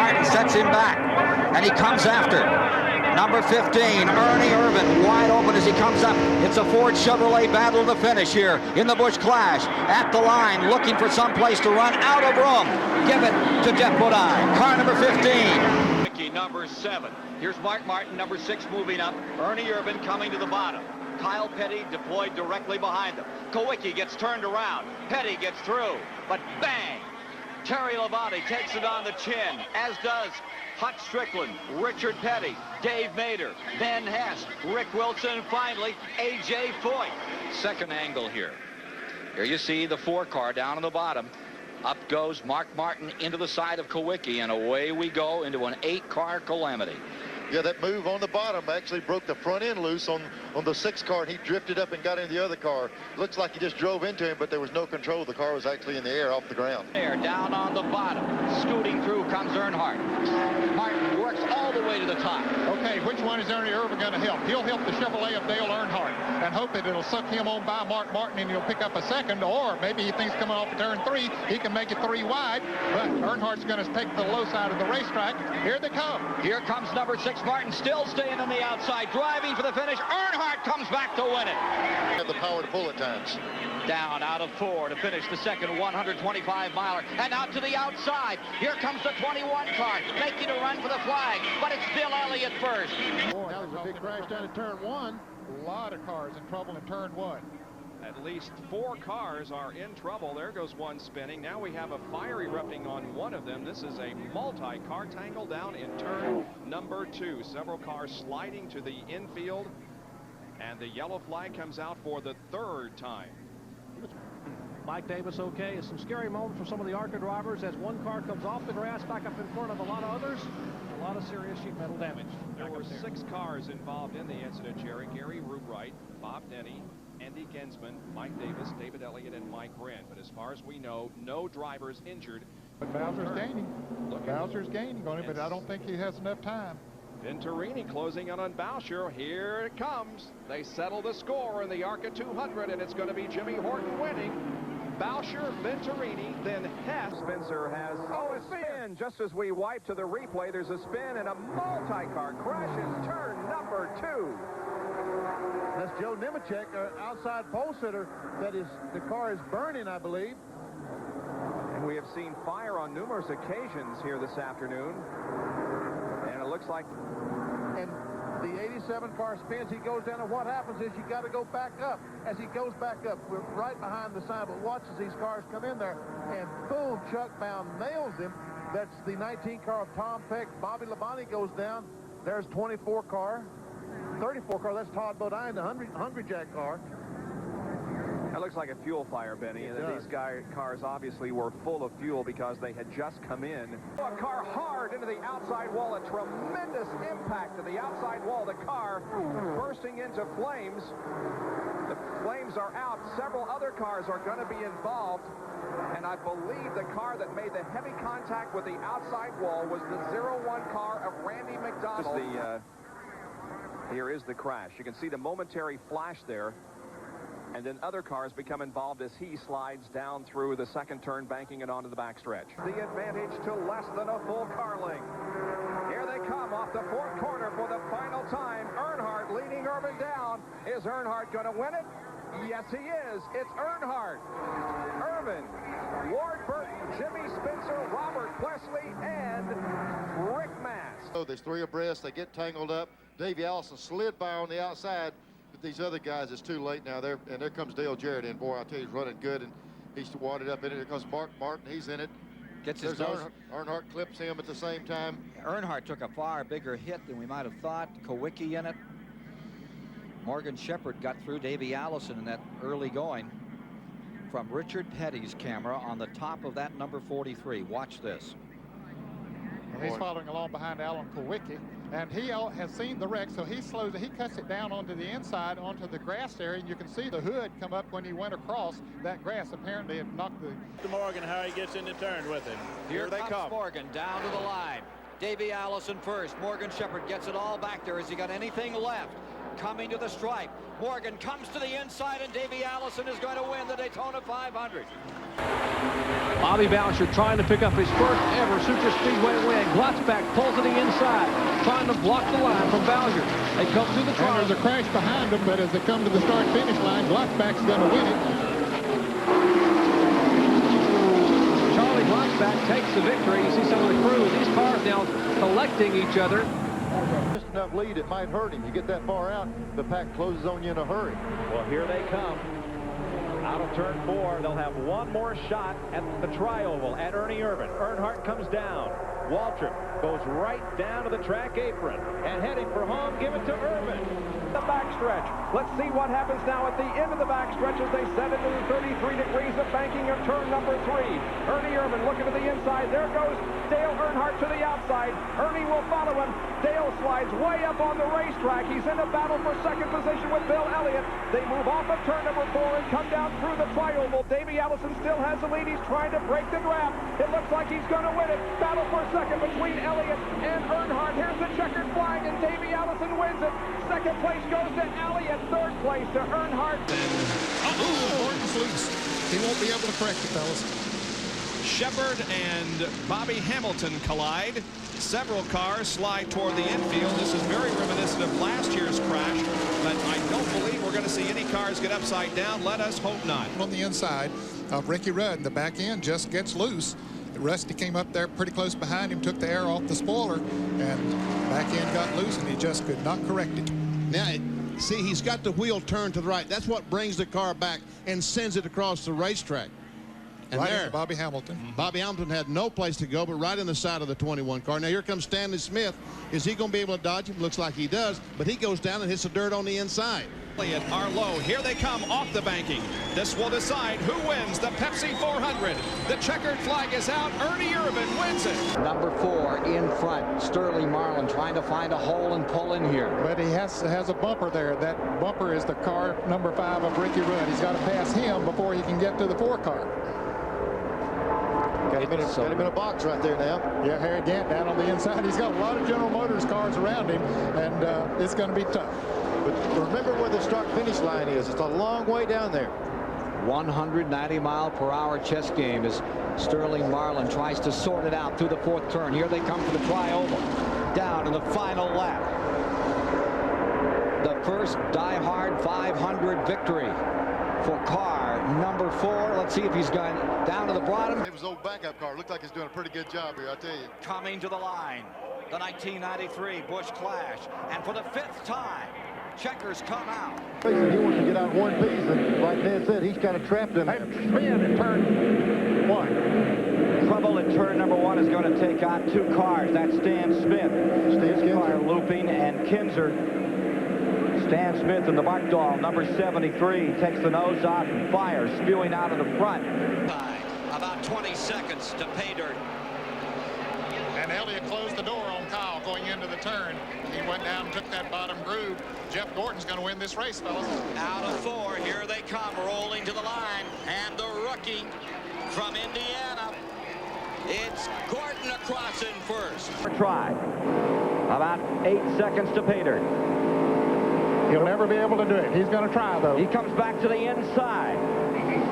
Martin sets him back, and he comes after number 15, Ernie Irvan, wide open as he comes up. It's a Ford Chevrolet battle to the finish here in the Busch Clash. At the line, looking for some place to run, out of room. Give it to Jeff Bodine, car number 15. Number 7. Here's Mark Martin, number 6, moving up. Ernie Irvan coming to the bottom. Kyle Petty deployed directly behind them. Kowicki gets turned around. Petty gets through, but bang! Terry Labonte takes it on the chin, as does Hut Strickland, Richard Petty, Dave Mader, Ben Hess, Rick Wilson, and finally, A.J. Foyt. Second angle here. Here you see the 4 car down on the bottom. Up goes Mark Martin into the side of Kowicki, and away we go into an 8-car calamity. Yeah, that move on the bottom actually broke the front end loose on the 6 car, and he drifted up and got into the other car. Looks like he just drove into him, but there was no control. The car was actually in the air off the ground. There, down on the bottom, scooting through comes Earnhardt. Martin works all the way to the top. Okay, which one is Ernie Irvan going to help? He'll help the Chevrolet of Dale Earnhardt and hope that it'll suck him on by Mark Martin and he'll pick up a second, or maybe he thinks coming off of turn 3, he can make it 3 wide, but Earnhardt's going to take the low side of the racetrack. Here they come. Here comes number 6, Martin, still staying on the outside, driving for the finish. Earnhardt comes back to win it. Have the power to pull at times. Down out of 4 to finish the second 125-miler, and out to the outside. Here comes the 21 car, making a run for the flag, but it's Bill Elliott first. Boy, that was a big crash down in turn 1. A lot of cars in trouble in turn 1. At least 4 cars are in trouble. There goes one spinning. Now we have a fire erupting on one of them. This is a multi-car tangle down in turn number 2. Several cars sliding to the infield, and the yellow flag comes out for the 3rd time. Mike Davis, okay. It's some scary moments for some of the ARCA drivers as one car comes off the grass back up in front of a lot of others. A lot of serious sheet metal damage. There were 6 cars involved in the incident, Jerry. Gary Rubright, Bob Denny, Andy Gensman, Mike Davis, David Elliott, and Mike Wren. But as far as we know, no drivers injured. But Bowser's gaining. Bowser's gaining on him, but I don't think he has enough time. Venturini closing in on Bowsher. Here it comes. They settle the score in the ARCA 200, and it's going to be Jimmy Horton winning. Bowsher, Venturini, then Hess. Spencer has a spin. Just as we wipe to the replay, there's a spin, and a multi-car crashes turn number 2. That's Joe Nemechek, outside pole sitter. The car is burning, I believe. And we have seen fire on numerous occasions here this afternoon. And it looks like... And the 87 car spins, he goes down, and what happens is you got to go back up. As he goes back up, we're right behind the sign, but watch as these cars come in there, and boom, Chuck Bound nails him. That's the 19 car of Tom Peck. Bobby Labonte goes down. There's 24 car. 34 car, that's Todd Bodine, the Hungry Jack car. That looks like a fuel fire, Benny. These cars obviously were full of fuel because they had just come in. A car hard into the outside wall. A tremendous impact to the outside wall. The car bursting into flames. The flames are out. Several other cars are going to be involved. And I believe the car that made the heavy contact with the outside wall was the 01 car of Randy McDonald. Here is the crash. You can see the momentary flash there. And then other cars become involved as he slides down through the second turn, banking it onto the backstretch. The advantage to less than a full car length. Here they come off the 4th corner for the final time. Earnhardt leading Irvan down. Is Earnhardt going to win it? Yes, he is. It's Earnhardt, Irvan, Ward Burton, Jimmy Spencer, Robert Plessley, and Rick Mast. So there's 3 abreast. They get tangled up. Davey Allison slid by on the outside. But these other guys, it's too late now. There comes Dale Jarrett in. Boy, I tell you, he's running good, and he's wadded up in it. Here comes Mark Martin. He's in it. Gets his nose. Earnhardt clips him at the same time. Earnhardt took a far bigger hit than we might have thought. Kowicki in it. Morgan Shepherd got through Davey Allison in that early going. From Richard Petty's camera on the top of that number 43. Watch this. And he's following along behind Alan Kowicki, and he has seen the wreck, so he slows it. He cuts it down onto the inside, onto the grass area, and you can see the hood come up when he went across that grass. Apparently, it knocked the... Morgan, how he gets into turn with him. Here they come. Morgan down to the line. Davey Allison first. Morgan Shepherd gets it all back there. Has he got anything left? coming to the stripe. Morgan comes to the inside, and Davey Allison is going to win the Daytona 500. Bobby Boucher trying to pick up his first ever Super Speedway win. Glotzback pulls to the inside, trying to block the line from Boucher. They come through the trial. There's a crash behind them, but as they come to the start-finish line, Glotzback's going to win it. Charlie Glotzback takes the victory. You see some of the crew. These cars now collecting each other. Just enough lead, it might hurt him. You get that far out, the pack closes on you in a hurry. Well, here they come. Out of turn 4, they'll have one more shot at the tri-oval at Ernie Irvan. Earnhardt comes down. Waltrip goes right down to the track apron and heading for home. Give it to Irvan. The backstretch. Let's see what happens now at the end of the backstretch as they set into the 33 degrees of banking of turn number 3. Ernie Irvan looking to the inside. There goes Dale Earnhardt to the outside. Ernie will follow him. Dale slides way up on the racetrack. He's in a battle for second position with Bill Elliott. They move off of turn number 4 and come down through the tri-oval. Davey Allison still has the lead. He's trying to break the draft. It looks like he's going to win it. Battle for second between Elliott and Earnhardt. Here's the checkered flag, and Davey Allison wins it. Second place goes to Elliott. Third place to Earnhardt. Gordon's loose. He won't be able to correct it, fellas. Shepard and Bobby Hamilton collide. Several cars slide toward the infield. This is very reminiscent of last year's crash, but I don't believe we're going to see any cars get upside down. Let us hope not. On the inside of Ricky Rudd, the back end just gets loose. Rusty came up there pretty close behind him, took the air off the spoiler, and back end got loose, and he just could not correct it. Now, see, he's got the wheel turned to the right. That's what brings the car back and sends it across the racetrack. And Right there, into Bobby Hamilton. Bobby Hamilton had no place to go but right in the side of the 21 car. Now here comes Stanley Smith. Is he going to be able to dodge him? Looks like he does, but he goes down and hits the dirt on the inside. Elliott are low. Here they come off the banking. This will decide who wins the Pepsi 400. The checkered flag is out. Ernie Irvan wins it. Number 4 in front. Sterling Marlin trying to find a hole and pull in here. But he has a bumper there. That bumper is the car number 5 of Ricky Rudd. He's got to pass him before he can get to the 4 car. Got him in a box right there now. Yeah, Harry Gant down on the inside. He's got a lot of General Motors cars around him, and it's going to be tough. But remember where the start-finish line is. It's a long way down there. 190-mile-per-hour chess game as Sterling Marlin tries to sort it out through the 4th turn. Here they come for the tri-oval. Down in the final lap. The first die-hard 500 victory for car number 4. Let's see if he's gone down to the bottom. It was old backup car. Looked like he's doing a pretty good job here, I tell you. Coming to the line. The 1993 Busch Clash. And for the 5th time, checkers come out. He wants to get out one piece, and like Ned said, he's kind of trapped in there. Spin in turn 1. Trouble in turn number 1 is going to take on 2 cars. That's Stan Smith. His car looping, and Kinzer. Stan Smith in the Barkdahl, number 73, takes the nose off and fires, spewing out of the front. About 20 seconds to pay dirt. And Elliott closed the door on Kyle going into the turn. He went down and took that bottom groove. Jeff Gordon's going to win this race, fellas. Out of 4, here they come, rolling to the line. And the rookie from Indiana, it's Gordon across in first. Try. About 8 seconds to pay dirt. He'll never be able to do it. He's going to try, though. He comes back to the inside.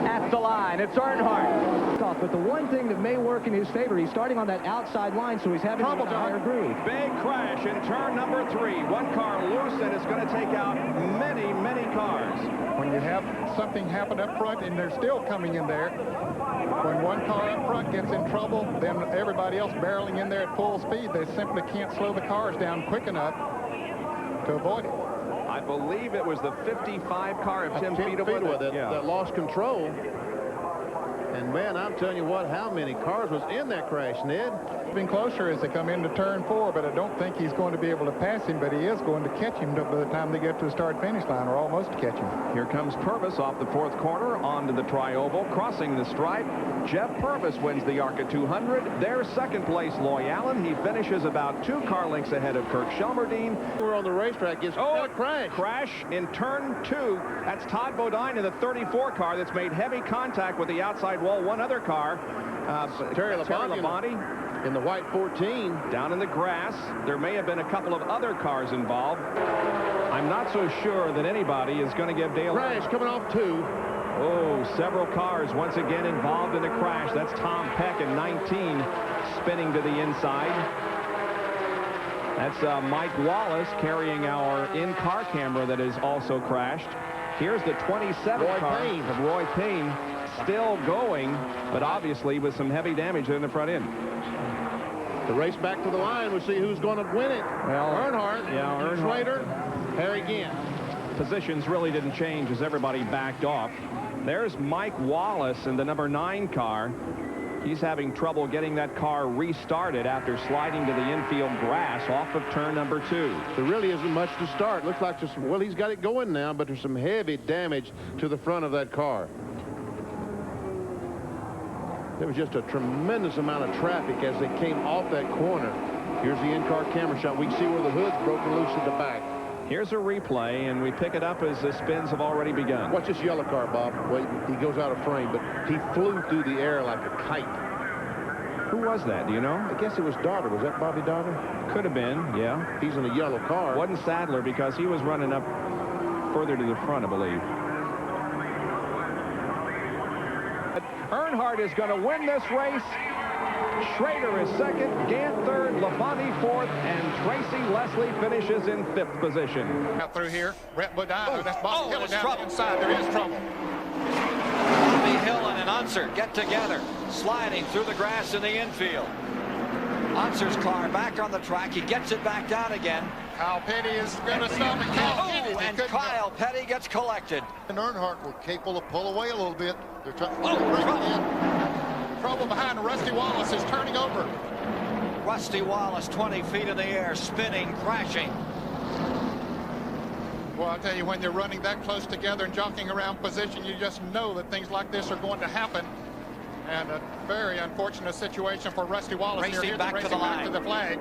At the line, it's Earnhardt. But the one thing that may work in his favor, he's starting on that outside line, so he's having a higher groove. Big crash in turn number 3. One car loose, and it's going to take out many, many cars. When you have something happen up front and they're still coming in there, when one car up front gets in trouble, then everybody else barreling in there at full speed, they simply can't slow the cars down quick enough to avoid it. I believe it was the 55 car of Tim Speedway that lost control. And man, I'm telling you what, how many cars was in that crash, Ned? Been closer as they come into turn 4, but I don't think he's going to be able to pass him, but he is going to catch him by the time they get to the start-finish line, or almost to catch him. Here comes Purvis off the 4th corner onto the tri-oval, crossing the stripe. Jeff Purvis wins the ARCA 200. Their second place, Loy Allen. He finishes about 2 car lengths ahead of Kirk Shelmerdine. We're on the racetrack. It's a crash. Crash in turn 2. That's Todd Bodine in the 34 car that's made heavy contact with the outside wall. One other car Terry Labonte in the white 14. down in the grass. There may have been a couple of other cars involved. I'm not so sure that anybody is going to give Dale. Crash coming off 2. Oh, several cars once again involved in the crash. That's Tom Peck in 19 spinning to the inside. That's Mike Wallace carrying our in-car camera that is also crashed. Here's the 27 car of Roy Payne still going, but obviously with some heavy damage in the front end. The race back to the line. We'll see who's going to win it. Well, Earnhardt, yeah, Slater, Harry Gant. Positions really didn't change as everybody backed off. There's Mike Wallace in the number 9 car. He's having trouble getting that car restarted after sliding to the infield grass off of turn number 2. There really isn't much to start. Looks like just, well, he's got it going now, but there's some heavy damage to the front of that car. There was just a tremendous amount of traffic as they came off that corner. Here's the in-car camera shot. We can see where the hood's broken loose at the back. Here's a replay, and we pick it up as the spins have already begun. Watch this yellow car, Bob. Well, he goes out of frame, but he flew through the air like a kite. Who was that? Do you know? I guess it was Daughter. Was that Bobby Daughter? Could have been, yeah. He's in a yellow car. Wasn't Sadler because he was running up further to the front, I believe. Earnhardt is going to win this race. Schrader is second, Gant third, Labonte fourth, and Tracy Leslie finishes in 5th position. Out through here, Brett Bodine, that's Bobby Hill down the inside. There is trouble. Bobby Hill and Unser get together, sliding through the grass in the infield. Unser's car back on the track. He gets it back down again. Kyle Petty is going to stop it. And Kyle Petty gets collected. And Earnhardt were capable of pull away a little bit. They're trying to bring it in. Trouble behind Rusty Wallace is turning over. Rusty Wallace 20 feet in the air, spinning, crashing. Well, I'll tell you, when they're running that close together and jockeying around position, you just know that things like this are going to happen. And a very unfortunate situation for Rusty Wallace. Racing back to the line. Back to the flag.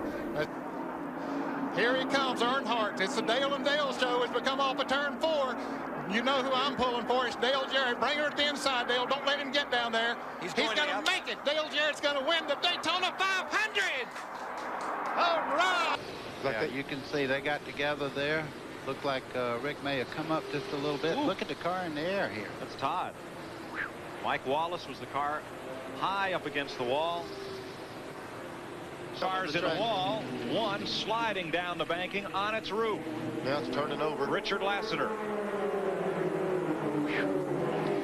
Here he comes, Earnhardt. It's the Dale and Dale show. Has become off of turn 4. You know who I'm pulling for. It's Dale Jarrett. Bring her at the inside, Dale. Don't let him get down there. He's going to make it. Dale Jarrett's going to win the Daytona 500. All right. Yeah, you can see they got together there. Looked like Rick may have come up just a little bit. Look at the car in the air here. That's Todd. Mike Wallace was the car high up against the wall. Cars in a wall. One sliding down the banking on its roof. Now it's turning over. Richard Lassiter.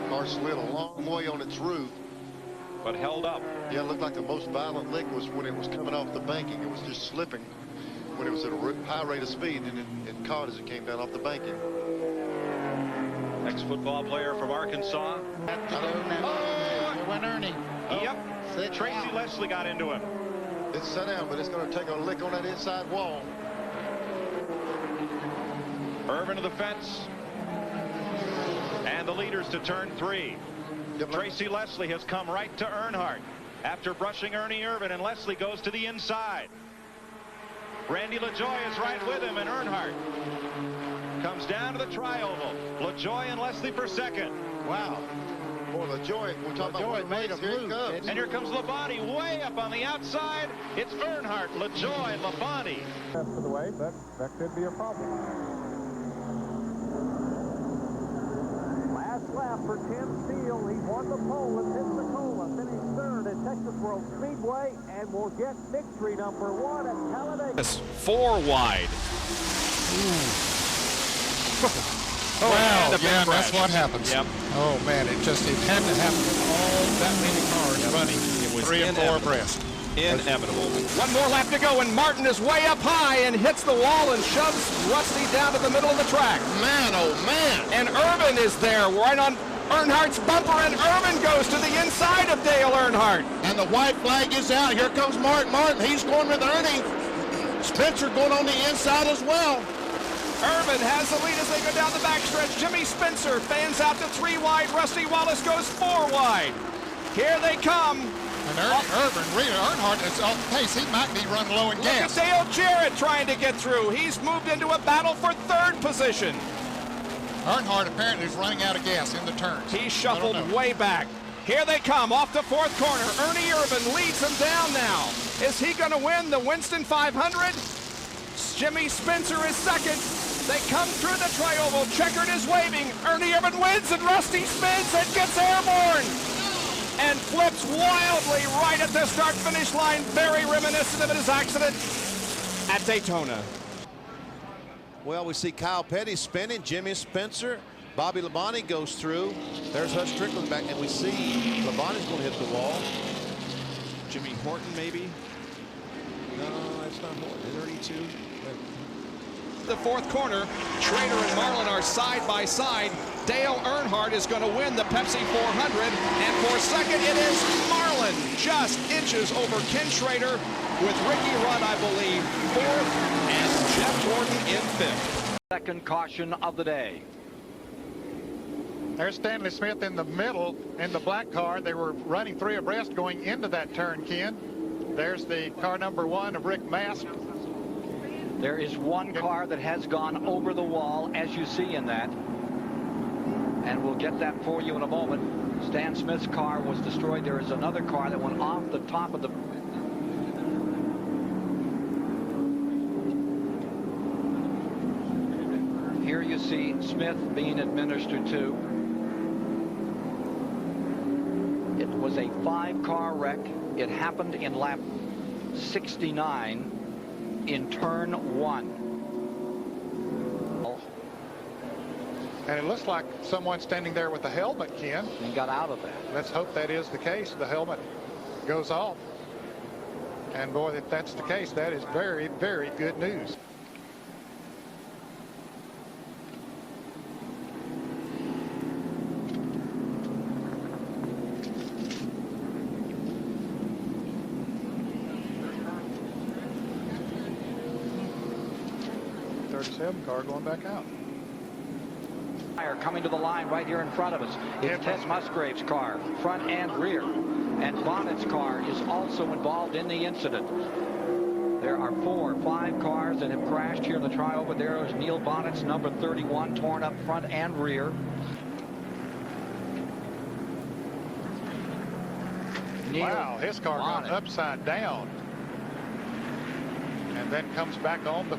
Car slid a long way on its roof. But held up. Yeah, it looked like the most violent lick was when it was coming off the banking. It was just slipping when it was at a high rate of speed, and it caught as it came down off the banking. Ex-football player from Arkansas. Went Ernie. Yep. Tracy Leslie got into him. It's set down, but it's going to take a lick on that inside wall. Irvin to the fence. And the leaders to turn 3. Yep. Tracy Leslie has come right to Earnhardt after brushing Ernie Irvin, and Leslie goes to the inside. Randy LaJoie is right with him, and Earnhardt comes down to the tri-oval. LaJoie and Leslie for second. Wow. Boy, LaJoie, we're talking about made him move. And here comes Labonte way up on the outside. It's Earnhardt, LaJoie, Labonte. For the way, that could be a problem. Last lap for Tim Steele. He won the pole at Pensacola, finished third at Texas World Speedway, and will get victory number 1 at Talladega. 4 wide. Well, yeah, that's what happens. Yep. Oh, man, it had to happen with all that many cars running. It was 3 and 4 abreast. Inevitable. One more lap to go, and Martin is way up high and hits the wall and shoves Rusty down to the middle of the track. Man, oh man. And Irvin is there right on Earnhardt's bumper, and Irvin goes to the inside of Dale Earnhardt. And the white flag is out. Here comes Martin. He's going with Ernie. Spencer going on the inside as well. Irvin has the lead as they go down the backstretch. Jimmy Spencer fans out to 3 wide. Rusty Wallace goes 4 wide. Here they come. And Earnhardt is off pace. He might be running low in gas. Look at Dale Jarrett trying to get through. He's moved into a battle for 3rd position. Earnhardt apparently is running out of gas in the turns. He shuffled way back. Here they come off the fourth corner. Ernie Irvan leads them down now. Is he going to win the Winston 500? Jimmy Spencer is second. They come through the tri-oval. Checkered is waving. Ernie Irvan wins, and Rusty spins and gets airborne and flips wildly right at the start-finish line. Very reminiscent of his accident at Daytona. Well, we see Kyle Petty spinning. Jimmy Spencer. Bobby Labonte goes through. There's Hutch Strickland back, and we see Labonte's going to hit the wall. Jimmy Horton, maybe? No, that's not Horton. Is there 82? The fourth corner, Schrader and Marlin are side by side. Dale Earnhardt is going to win the Pepsi 400, and for second it is Marlin, just inches over Ken Schrader, with Ricky Rudd, I believe, fourth, and Jeff Gordon in fifth. Second caution of the day. There's Stanley Smith in the middle in the black car. They were running three abreast going into that turn, Ken. There's the car number 1 of Rick Mask. There is one car that has gone over the wall, as you see in that. And we'll get that for you in a moment. Stan Smith's car was destroyed. There is another car that went off the top of the... Here you see Smith being administered to. It was a 5-car wreck. It happened in lap 69 in turn 1. And it looks like someone standing there with a helmet, Ken. And got out of that. Let's hope that is the case. The helmet goes off. And boy, if that's the case, that is very, very good news. Car going back out. Coming to the line right here in front of us. It's Ted Musgrave's car, front and rear. And Bonnet's car is also involved in the incident. There are 4 or 5 cars that have crashed here in the tri-oval. There is Neil Bonnet's number 31, torn up front and rear. Wow, his car got upside down. And then comes back on the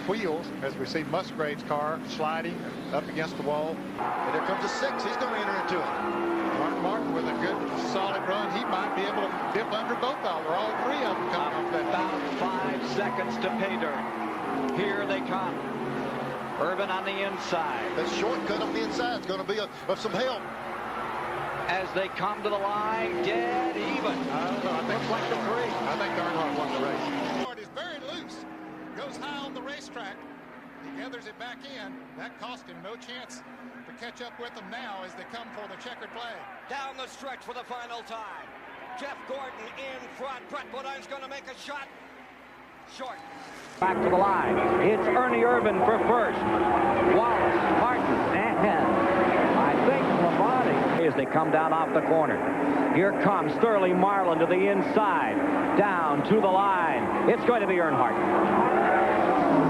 wheels as we see Musgrave's car sliding up against the wall. And here comes a 6. He's going to enter into it. Martin with a good solid run. He might be able to dip under both of them, or all 3 of them coming off that. About 5 seconds to pay dirt. Here they come. Irvan on the inside. That shortcut on the inside is going to be of some help. As they come to the line, dead even. I don't know. I think looks like the 3. I think Earnhardt won the race. Earnhardt is very loose. Goes high on the racetrack. He gathers it back in. That cost him no chance to catch up with them now as they come for the checkered flag. Down the stretch for the final time. Jeff Gordon in front. Brett Bodine's going to make a shot. Short. Back to the line. It's Ernie Irvan for first. Wallace, Martin, and I think Labonte as they come down off the corner. Here comes Sterling Marlin to the inside. Down to the line. It's going to be Earnhardt.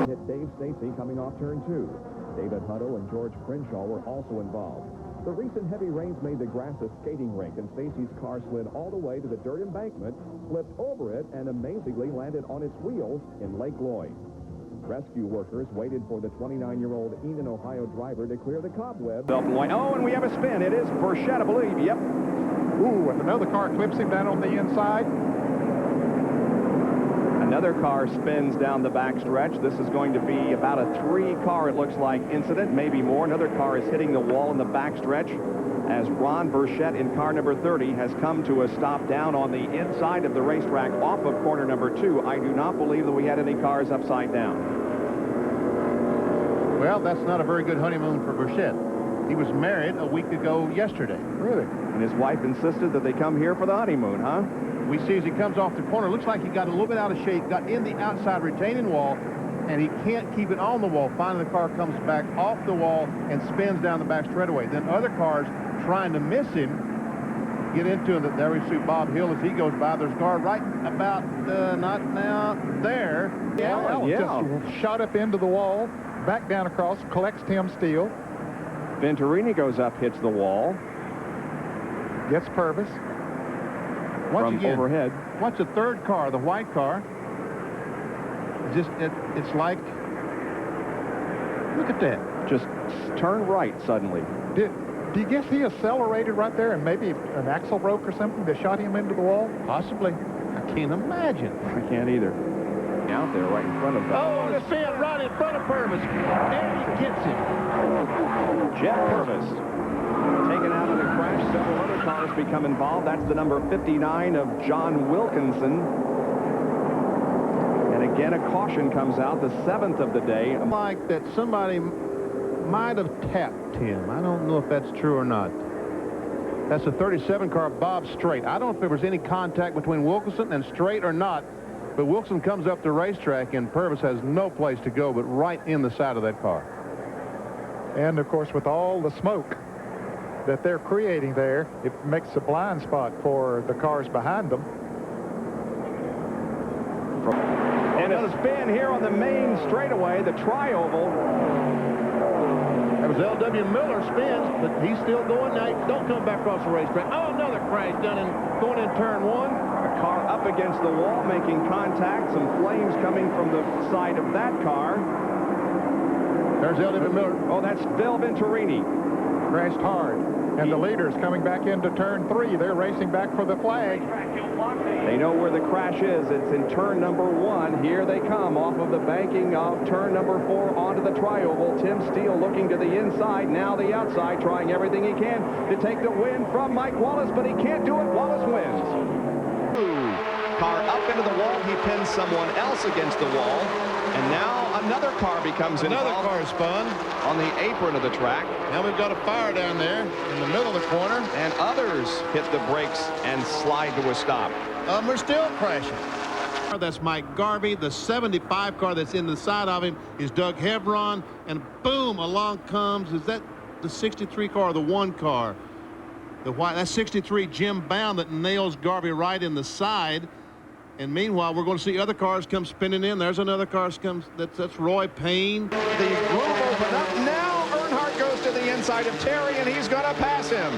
Hit Dave Stacy coming off turn 2. David Hutto and George Crenshaw were also involved. The recent heavy rains made the grass a skating rink, and Stacy's car slid all the way to the dirt embankment, flipped over it, and amazingly landed on its wheels in Lake Lloyd. Rescue workers waited for the 29-year-old Enon, Ohio driver to clear the cobweb. Oh, and we have a spin. It is Burchett, I believe. Yep. Ooh, if another car clips him down on the inside. Another car spins down the backstretch. This is going to be about a 3-car, it looks like, incident, maybe more. Another car is hitting the wall in the backstretch as Ron Burchett in car number 30 has come to a stop down on the inside of the racetrack off of corner number 2. I do not believe that we had any cars upside down. Well, that's not a very good honeymoon for Burchett. He was married a week ago yesterday. Really? And his wife insisted that they come here for the honeymoon, huh? We see as he comes off the corner, looks like he got a little bit out of shape, got in the outside retaining wall, and he can't keep it on the wall. Finally, the car comes back off the wall and spins down the back straightaway. Then other cars trying to miss him get into him. There we see Bob Hill as he goes by. There's a car right about, not now, there. Yeah, just shot up into the wall, back down across, collects Tim Steele. Venturini goes up, hits the wall. Gets Purvis. Once from again, overhead. watch the third car, the white car. It's like, look at that. Just turn right suddenly. Do you guess he accelerated right there and maybe an axle broke or something that shot him into the wall? Possibly. I can't imagine. I can't either. Out there right in front of them. Oh, the spin right in front of Purvis. And he gets him. Jeff Purvis taken out of the crash. Several other cars become involved. That's the number 59 of John Wilkinson. And again, a caution comes out, the 7th of the day. Like that somebody might have tapped him. I don't know if that's true or not. That's the 37 car, Bob Strait. I don't know if there was any contact between Wilkinson and Strait or not, but Wilkinson comes up the racetrack and Purvis has no place to go but right in the side of that car. And, of course, with all the smoke that they're creating there, it makes a blind spot for the cars behind them. And a spin here on the main straightaway, the tri-oval. That was L.W. Miller spins, but he's still going now. Don't come back across the racetrack. Oh, another crash going in turn 1. A car up against the wall, making contact. Some flames coming from the side of that car. There's L.W. Miller. Oh, that's Phil Venturini. Crashed hard. And the leaders coming back into turn 3. They're racing back for the flag. They know where the crash is. It's in turn number 1. Here they come off of the banking of turn number 4 onto the tri-oval. Tim Steele looking to the inside, now the outside, trying everything he can to take the win from Mike Wallace, but he can't do it. Wallace wins. Car up into the wall. He pins someone else against the wall. And now another car becomes involved. Another car spun on the apron of the track. Now we've got a fire down there in the middle of the corner. And others hit the brakes and slide to a stop. We're still crashing. That's Mike Garvey. The 75 car that's in the side of him is Doug Hebron. And boom, along comes, is that the 63 car or the 1 car? The white, that's 63 Jim Bound that nails Garvey right in the side. And meanwhile, we're going to see other cars come spinning in. There's another car comes. That's Roy Payne. The room opened up. Now Earnhardt goes to the inside of Terry, and he's going to pass him.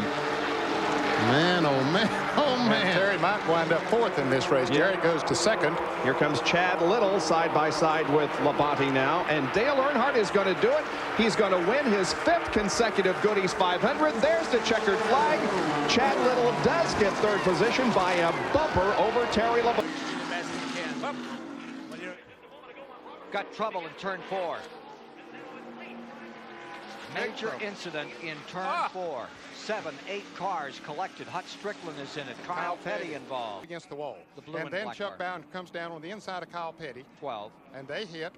Man, oh man, oh man. Terry might wind up 4th in this race. Terry goes to 2nd. Here comes Chad Little side by side with Labonte now, and Dale Earnhardt is going to do it. He's going to win his 5th consecutive Goodies 500. There's the checkered flag. Chad Little does get 3rd position by a bumper over Terry Labonte. Got trouble in turn 4. Major incident in turn 4. 7, 8 cars collected. Hut Strickland is in it. Kyle Petty involved. Against the wall. The blue and then black Chuck car. Bound comes down on the inside of Kyle Petty. 12. And they hit.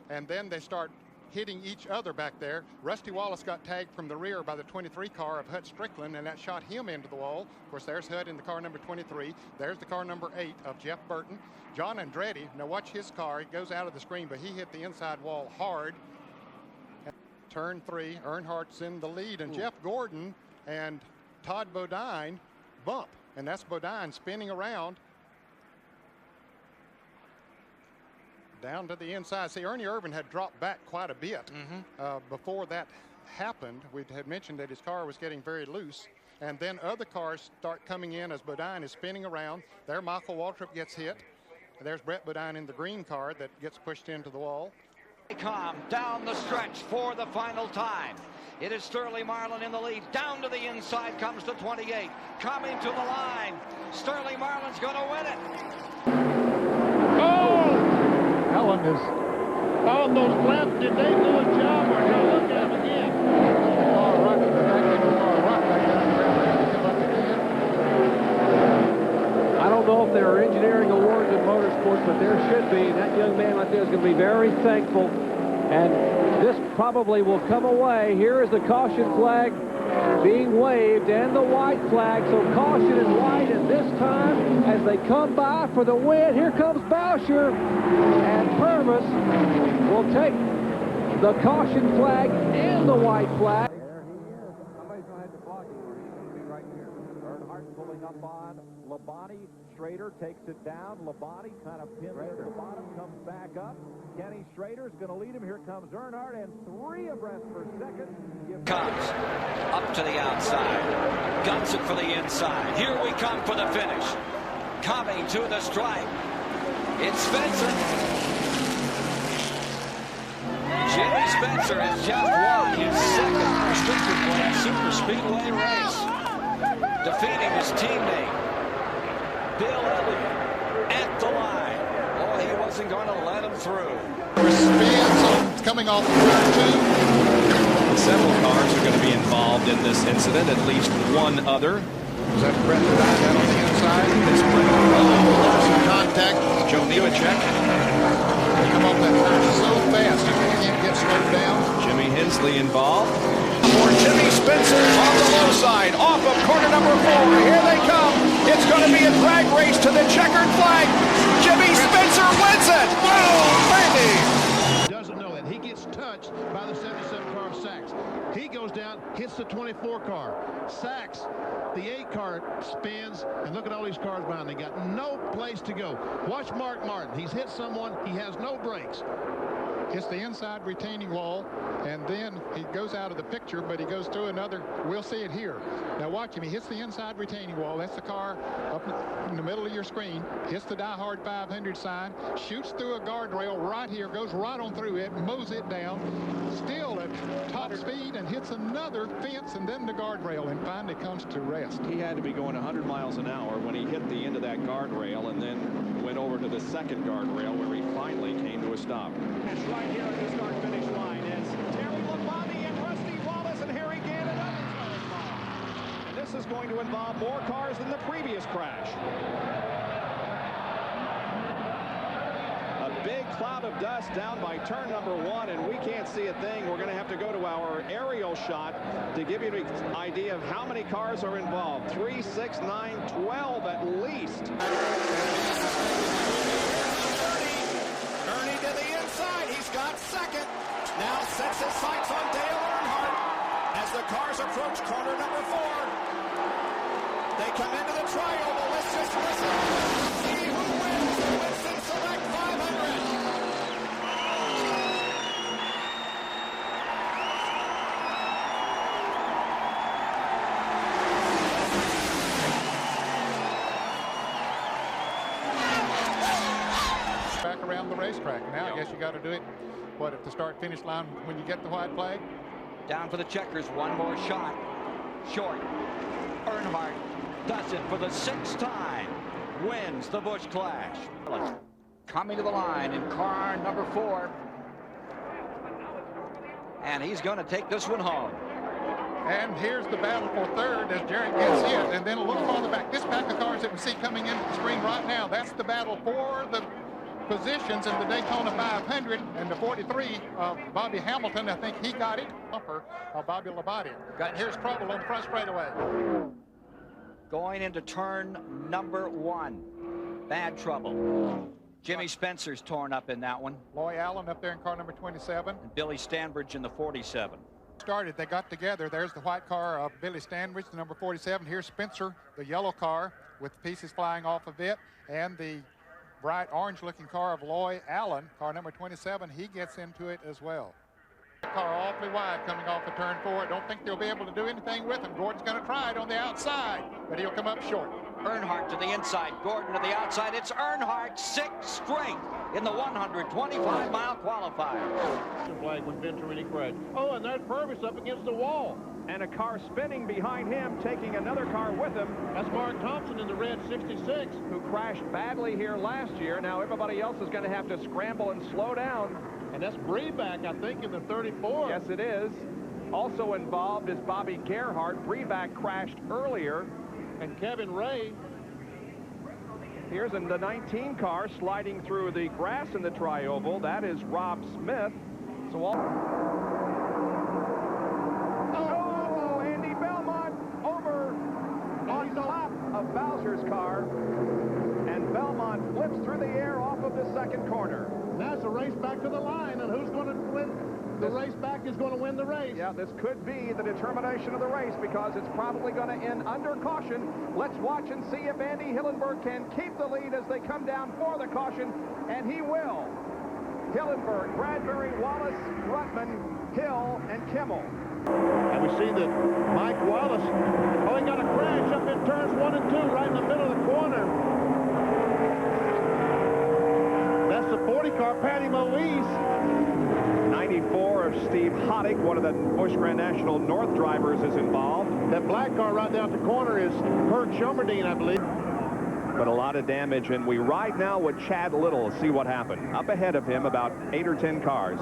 And then they start hitting each other back there. Rusty Wallace got tagged from the rear by the 23 car of Hut Strickland, and that shot him into the wall. Of course, there's Hut in the car number 23. There's the car number 8 of Jeff Burton. John Andretti, now watch his car. He goes out of the screen, but he hit the inside wall hard. Turn 3, Earnhardt's in the lead, and Jeff Gordon and Todd Bodine bump, and that's Bodine spinning around down to the inside. See, Ernie Irvan had dropped back quite a bit before that happened. We had mentioned that his car was getting very loose, and then other cars start coming in as Bodine is spinning around. There, Michael Waltrip gets hit. There's Brett Bodine in the green car that gets pushed into the wall. Come down the stretch for the final time. It is Sterling Marlin in the lead. Down to the inside comes the 28. Coming to the line. Sterling Marlin's going to win it. Oh! Allen is on those flaps. Did they do a job or no? Look at him again. All right, back in the far right. I don't know if there are engineering awards in motorsports, but there should be. That young man like this is going to be very thankful. And this probably will come away. Here is the caution flag being waved and the white flag. So caution is white, and this time as they come by for the win, here comes Boucher, and Purvis will take the caution flag and the white flag. There he is. Somebody's going to have to block him, or he's going to be right here. Earnhardt pulling up on Labonte. Schrader takes it down. Labonte kind of pinned there at the bottom, comes back up. Kenny Schrader's going to lead him. Here comes Earnhardt, and 3 abreast for second. Comes up to the outside. Guns it for the inside. Here we come for the finish. Coming to the stripe. It's Spencer. Jimmy Spencer has just won his second restricted plate super speedway race, defeating his teammate Bill Elliott at the line. Oh, he wasn't going to let him through. Spins coming off turn 2. Several cars are going to be involved in this incident, at least one other. Is that Brett Devine on the inside? It's Brett. Oh, some contact. Joe Nemechek. Come off that turn so fast, you can't get slowed down. Jimmy Hensley involved. For Jimmy Spencer on the low side, off of corner number 4. Here they come. It's going to be a drag race to the checkered flag. Jimmy Spencer wins it. Whoa, baby! Doesn't know that. He gets touched by the 77 car of Sachs. He goes down, hits the 24 car. Sachs, the 8 car spins, and look at all these cars behind. They got no place to go. Watch Mark Martin. He's hit someone. He has no brakes. Hits the inside retaining wall, and then he goes out of the picture, but he goes through another. We'll see it here. Now watch him. He hits the inside retaining wall. That's the car up in the middle of your screen. Hits the Die Hard 500 sign. Shoots through a guardrail right here. Goes right on through it. Mows it down. Still at top speed and hits another fence and then the guardrail and finally comes to rest. He had to be going 100 miles an hour when he hit the end of that guardrail and then went over to the second guardrail where he finally came to a stop. That's right here at the start-finish line is Terry Labonte and Rusty Wallace, and here again another involved. And this is going to involve more cars than the previous crash. A big cloud of dust down by turn number 1, and we can't see a thing. We're going to have to go to our aerial shot to give you an idea of how many cars are involved. 3, 6, 9, 12 at least. Ernie to the inside. He's got second. Now sets his sights on Dale Earnhardt as the cars approach corner number 4. They come into the trioval. Let's just listen. See who wins the Winston Select 500. Back around the racetrack. Now I guess you got to do it, what, at the start-finish line when you get the white flag? Down for the checkers, one more shot. Short. Earnhardt does it for the 6th time. Wins the Busch Clash. Coming to the line in car number 4. And he's going to take this one home. And here's the battle for third as Jarrett gets hit. And then a little farther back, this pack of cars that we see coming into the screen right now, that's the battle for the positions in the Daytona 500, and the 43 of Bobby Hamilton. I think he got it. Bumper of Bobby Labonte. And here's trouble on the front straightaway. Going into turn number 1. Bad trouble. Jimmy Spencer's torn up in that one. Loy Allen up there in car number 27. And Billy Stanbridge in the 47. Started, they got together. There's the white car of Billy Stanbridge, the number 47. Here's Spencer, the yellow car with pieces flying off of it, and the bright orange-looking car of Loy Allen, car number 27. He gets into it as well. Car awfully wide coming off of turn 4. I don't think they'll be able to do anything with him. Gordon's going to try it on the outside, but he'll come up short. Earnhardt to the inside, Gordon to the outside. It's Earnhardt, 6 straight in the 125-mile qualifier. Flag when Venturini crashed. Oh, and there's Purvis up against the wall. And a car spinning behind him, taking another car with him. That's Mark Thompson in the red 66. Who crashed badly here last year. Now everybody else is going to have to scramble and slow down. And that's Breback, I think, in the 34. Yes, it is. Also involved is Bobby Gerhardt. Breback crashed earlier. And Kevin Ray. Here's in the 19 car sliding through the grass in the trioval. That is Rob Smith. So all... Oh, Andy Belmont over on top of Bowser's car. And Belmont flips through the air off of the second corner. Now it's a race back to the line, and who's going to win The race back is going to win the race. Yeah, this could be the determination of the race because it's probably going to end under caution. Let's watch and see if Andy Hillenburg can keep the lead as they come down for the caution, and he will. Hillenburg, Bradbury, Wallace, Rutman, Hill, and Kimmel. And we see that Mike Wallace, he got a crash up in turns 1 and 2 right in the middle of the corner. That's the 40 car, Patty Moise. 94 of Steve Hoddick, one of the Busch Grand National North drivers, is involved. That black car right down the corner is Herc Schomerdine, I believe. But a lot of damage, and we ride now with Chad Little. See what happened. Up ahead of him, about 8 or 10 cars.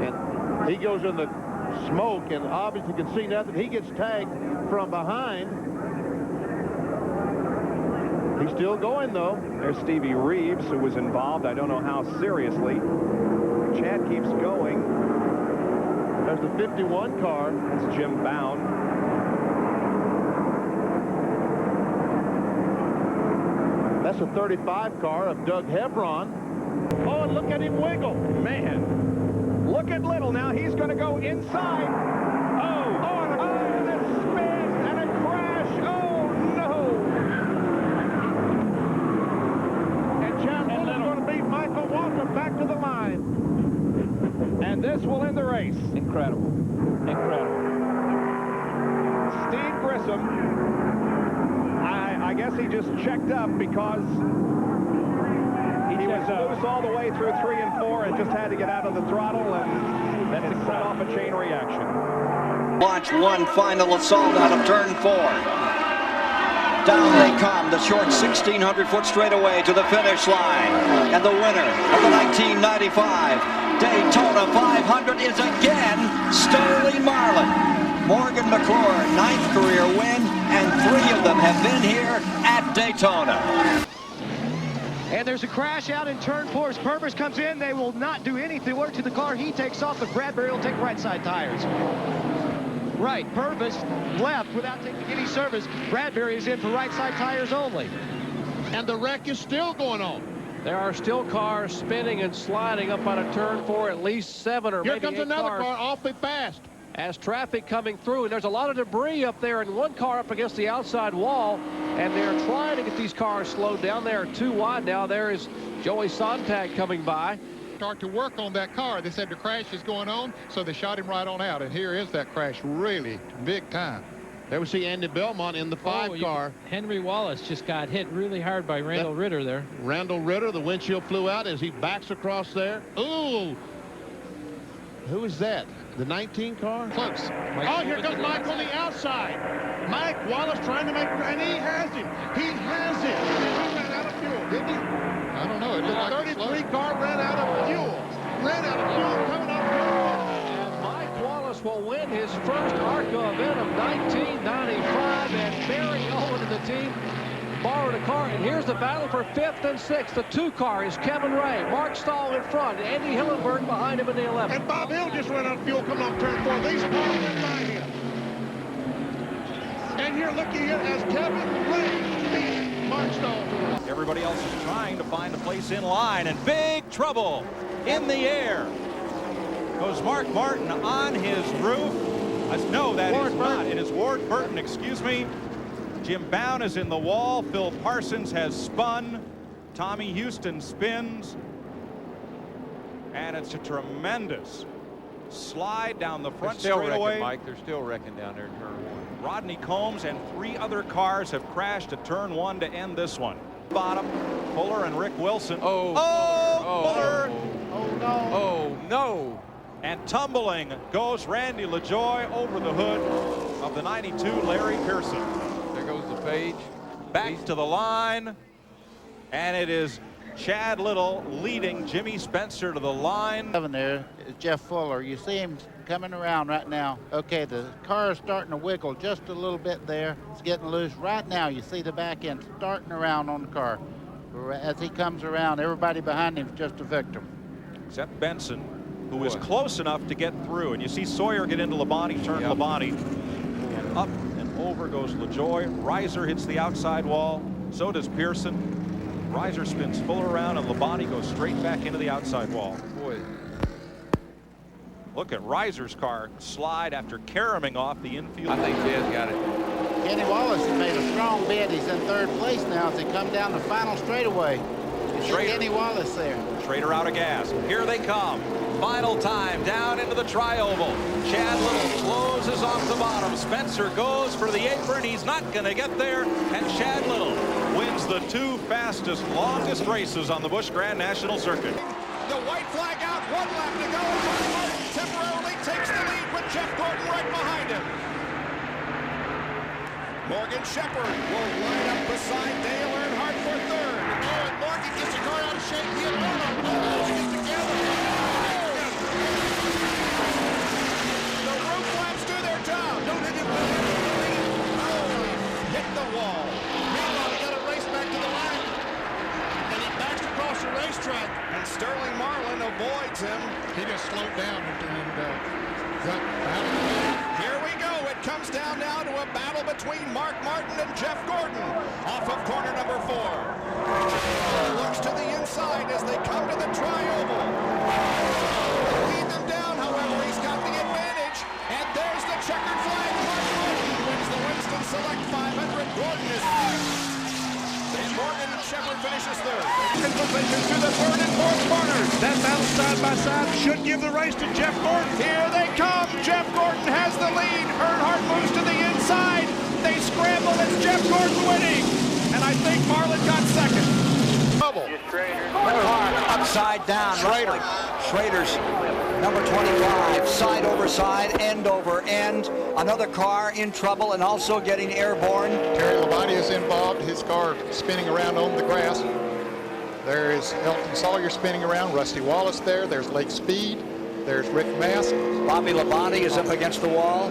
And he goes in the smoke, and obviously you can see nothing. He gets tagged from behind. He's still going, though. There's Stevie Reeves, who was involved. I don't know how seriously. Chad keeps going. There's the 51 car. That's Jim Bound. That's a 35 car of Doug Hebron. Oh, and look at him wiggle. Man, look at Little now. He's going to go inside. And a spin and a crash. Oh, no. And Chad Little's going to beat Michael Walker back to the line. And this will end the race. Incredible. Incredible. Steve Grissom, I guess he just checked up because he was loose all the way through 3 and 4 and just had to get out of the throttle, and then it set off a chain reaction. Launch one final assault out of turn 4. Down they come, the short 1,600-foot straightaway to the finish line. And the winner of the 1995 Daytona 500 is again Sterling Marlin. Morgan McClure, 9th career win, and 3 of them have been here at Daytona. And there's a crash out in turn 4 as Purvis comes in. They will not do anything work to the car. He takes off, but Bradbury will take right side tires. Right, Purvis left without taking any service. Bradbury is in for right side tires only. And the wreck is still going on. There are still cars spinning and sliding up out of turn 4, at least 7 or maybe 8 cars. Here comes another car awfully fast. As traffic coming through, and there's a lot of debris up there, and one car up against the outside wall, and they're trying to get these cars slowed down. They are too wide now. There is Joey Sontag coming by. Start to work on that car. They said the crash is going on, so they shot him right on out, and here is that crash, really big time. There we see Andy Belmont in the 5 car. Henry Wallace just got hit really hard by Randall Ritter there. Randall Ritter, the windshield flew out as he backs across there. Ooh! Who is that? The 19 car? Close. Here comes Mike on the outside. Mike Wallace trying to make, and he has him. He has him. He ran out of fuel, didn't he? I don't know. It looked like 33 car ran out of fuel. Ran out of fuel coming up here. And Mike Wallace will win his first ARCA event of 1995, and Barry Owen and the team borrowed a car, and here's the battle for 5th and 6th. The 2 car is Kevin Ray, Mark Stahl in front, and Andy Hillenburg behind him in the 11th. And Bob Hill just ran out of fuel coming off turn 4. These cars went by him. And here, looking here as Kevin Ray beats Mark Stahl. Everybody else is trying to find a place in line, and big trouble in the air. Goes Mark Martin on his roof. No, that is not. It is Ward Burton, excuse me. Jim Bound is in the wall. Phil Parsons has spun. Tommy Houston spins. And it's a tremendous slide down the front straightaway. Mike, they're still wrecking down there in turn 1. Rodney Combs and 3 other cars have crashed at turn 1 to end this one. Bottom, Fuller and Rick Wilson. Fuller. Oh, no. Oh, no. And tumbling goes Randy LaJoie over the hood of the 92 Larry Pearson. There goes the page. Back to the line, and it is Chad Little leading Jimmy Spencer to the line. There is Jeff Fuller. You see him coming around right now. Okay, the car is starting to wiggle just a little bit there. It's getting loose right now. You see the back end starting around on the car. As he comes around, everybody behind him is just a victim. Except Benson, who is close enough to get through. And you see Sawyer get into Labonte, turn Labonte. And up and over goes LaJoie. Reiser hits the outside wall. So does Pearson. Reiser spins Fuller around, and Labonte goes straight back into the outside wall. Boy. Look at Reiser's car slide after caroming off the infield. I think Jed's got it. Kenny Wallace has made a strong bid. He's in third place now as they come down the final straightaway. You see Kenny Wallace there. Schrader out of gas. Here they come. Final time down into the tri-oval. Chad Little closes off the bottom. Spencer goes for the apron. He's not going to get there. And Chad Little wins the 2 fastest, longest races on the Busch Grand National Circuit. The white flag out, 1 lap to go. Martin temporarily takes the lead with Jeff Gordon right behind him. Morgan Shepherd will line up beside Dale Earnhardt for third. Oh, and Morgan gets the car out of shape. He and Earnhardt both get together. The roof flaps do their job. Don't hit him. Oh, hit the wall. Meanwhile, he got a race back to the line. And he backs across the racetrack. And Sterling Marlin avoids him. He just slowed down and got out. Here we go. It comes down now to a battle between Mark Martin and Jeff Gordon off of corner number 4. Looks to the inside as they come to the tri-oval. Lead them down, however, he's got the advantage. And there's the checkered flag. Mark Martin wins the Winston Select 500. Gordon is first. And Morgan Shepherd finishes third. In position to the third and fourth corners. That battle side by side should give the race to Jeff Gordon. Here they come. Jeff Gordon has the lead. Earnhardt moves to the inside. They scramble. It's Jeff Gordon winning. And I think Marlin got second. Bubble. Earnhardt upside down. Schrader. Schrader's number 25. Side over side, end over end. Another car in trouble and also getting airborne. Terry Labonte is involved. His car spinning around on the grass. There is Elton Sawyer spinning around. Rusty Wallace there. There's Lake Speed. There's Rick Mask. Bobby Labonte is up against the wall.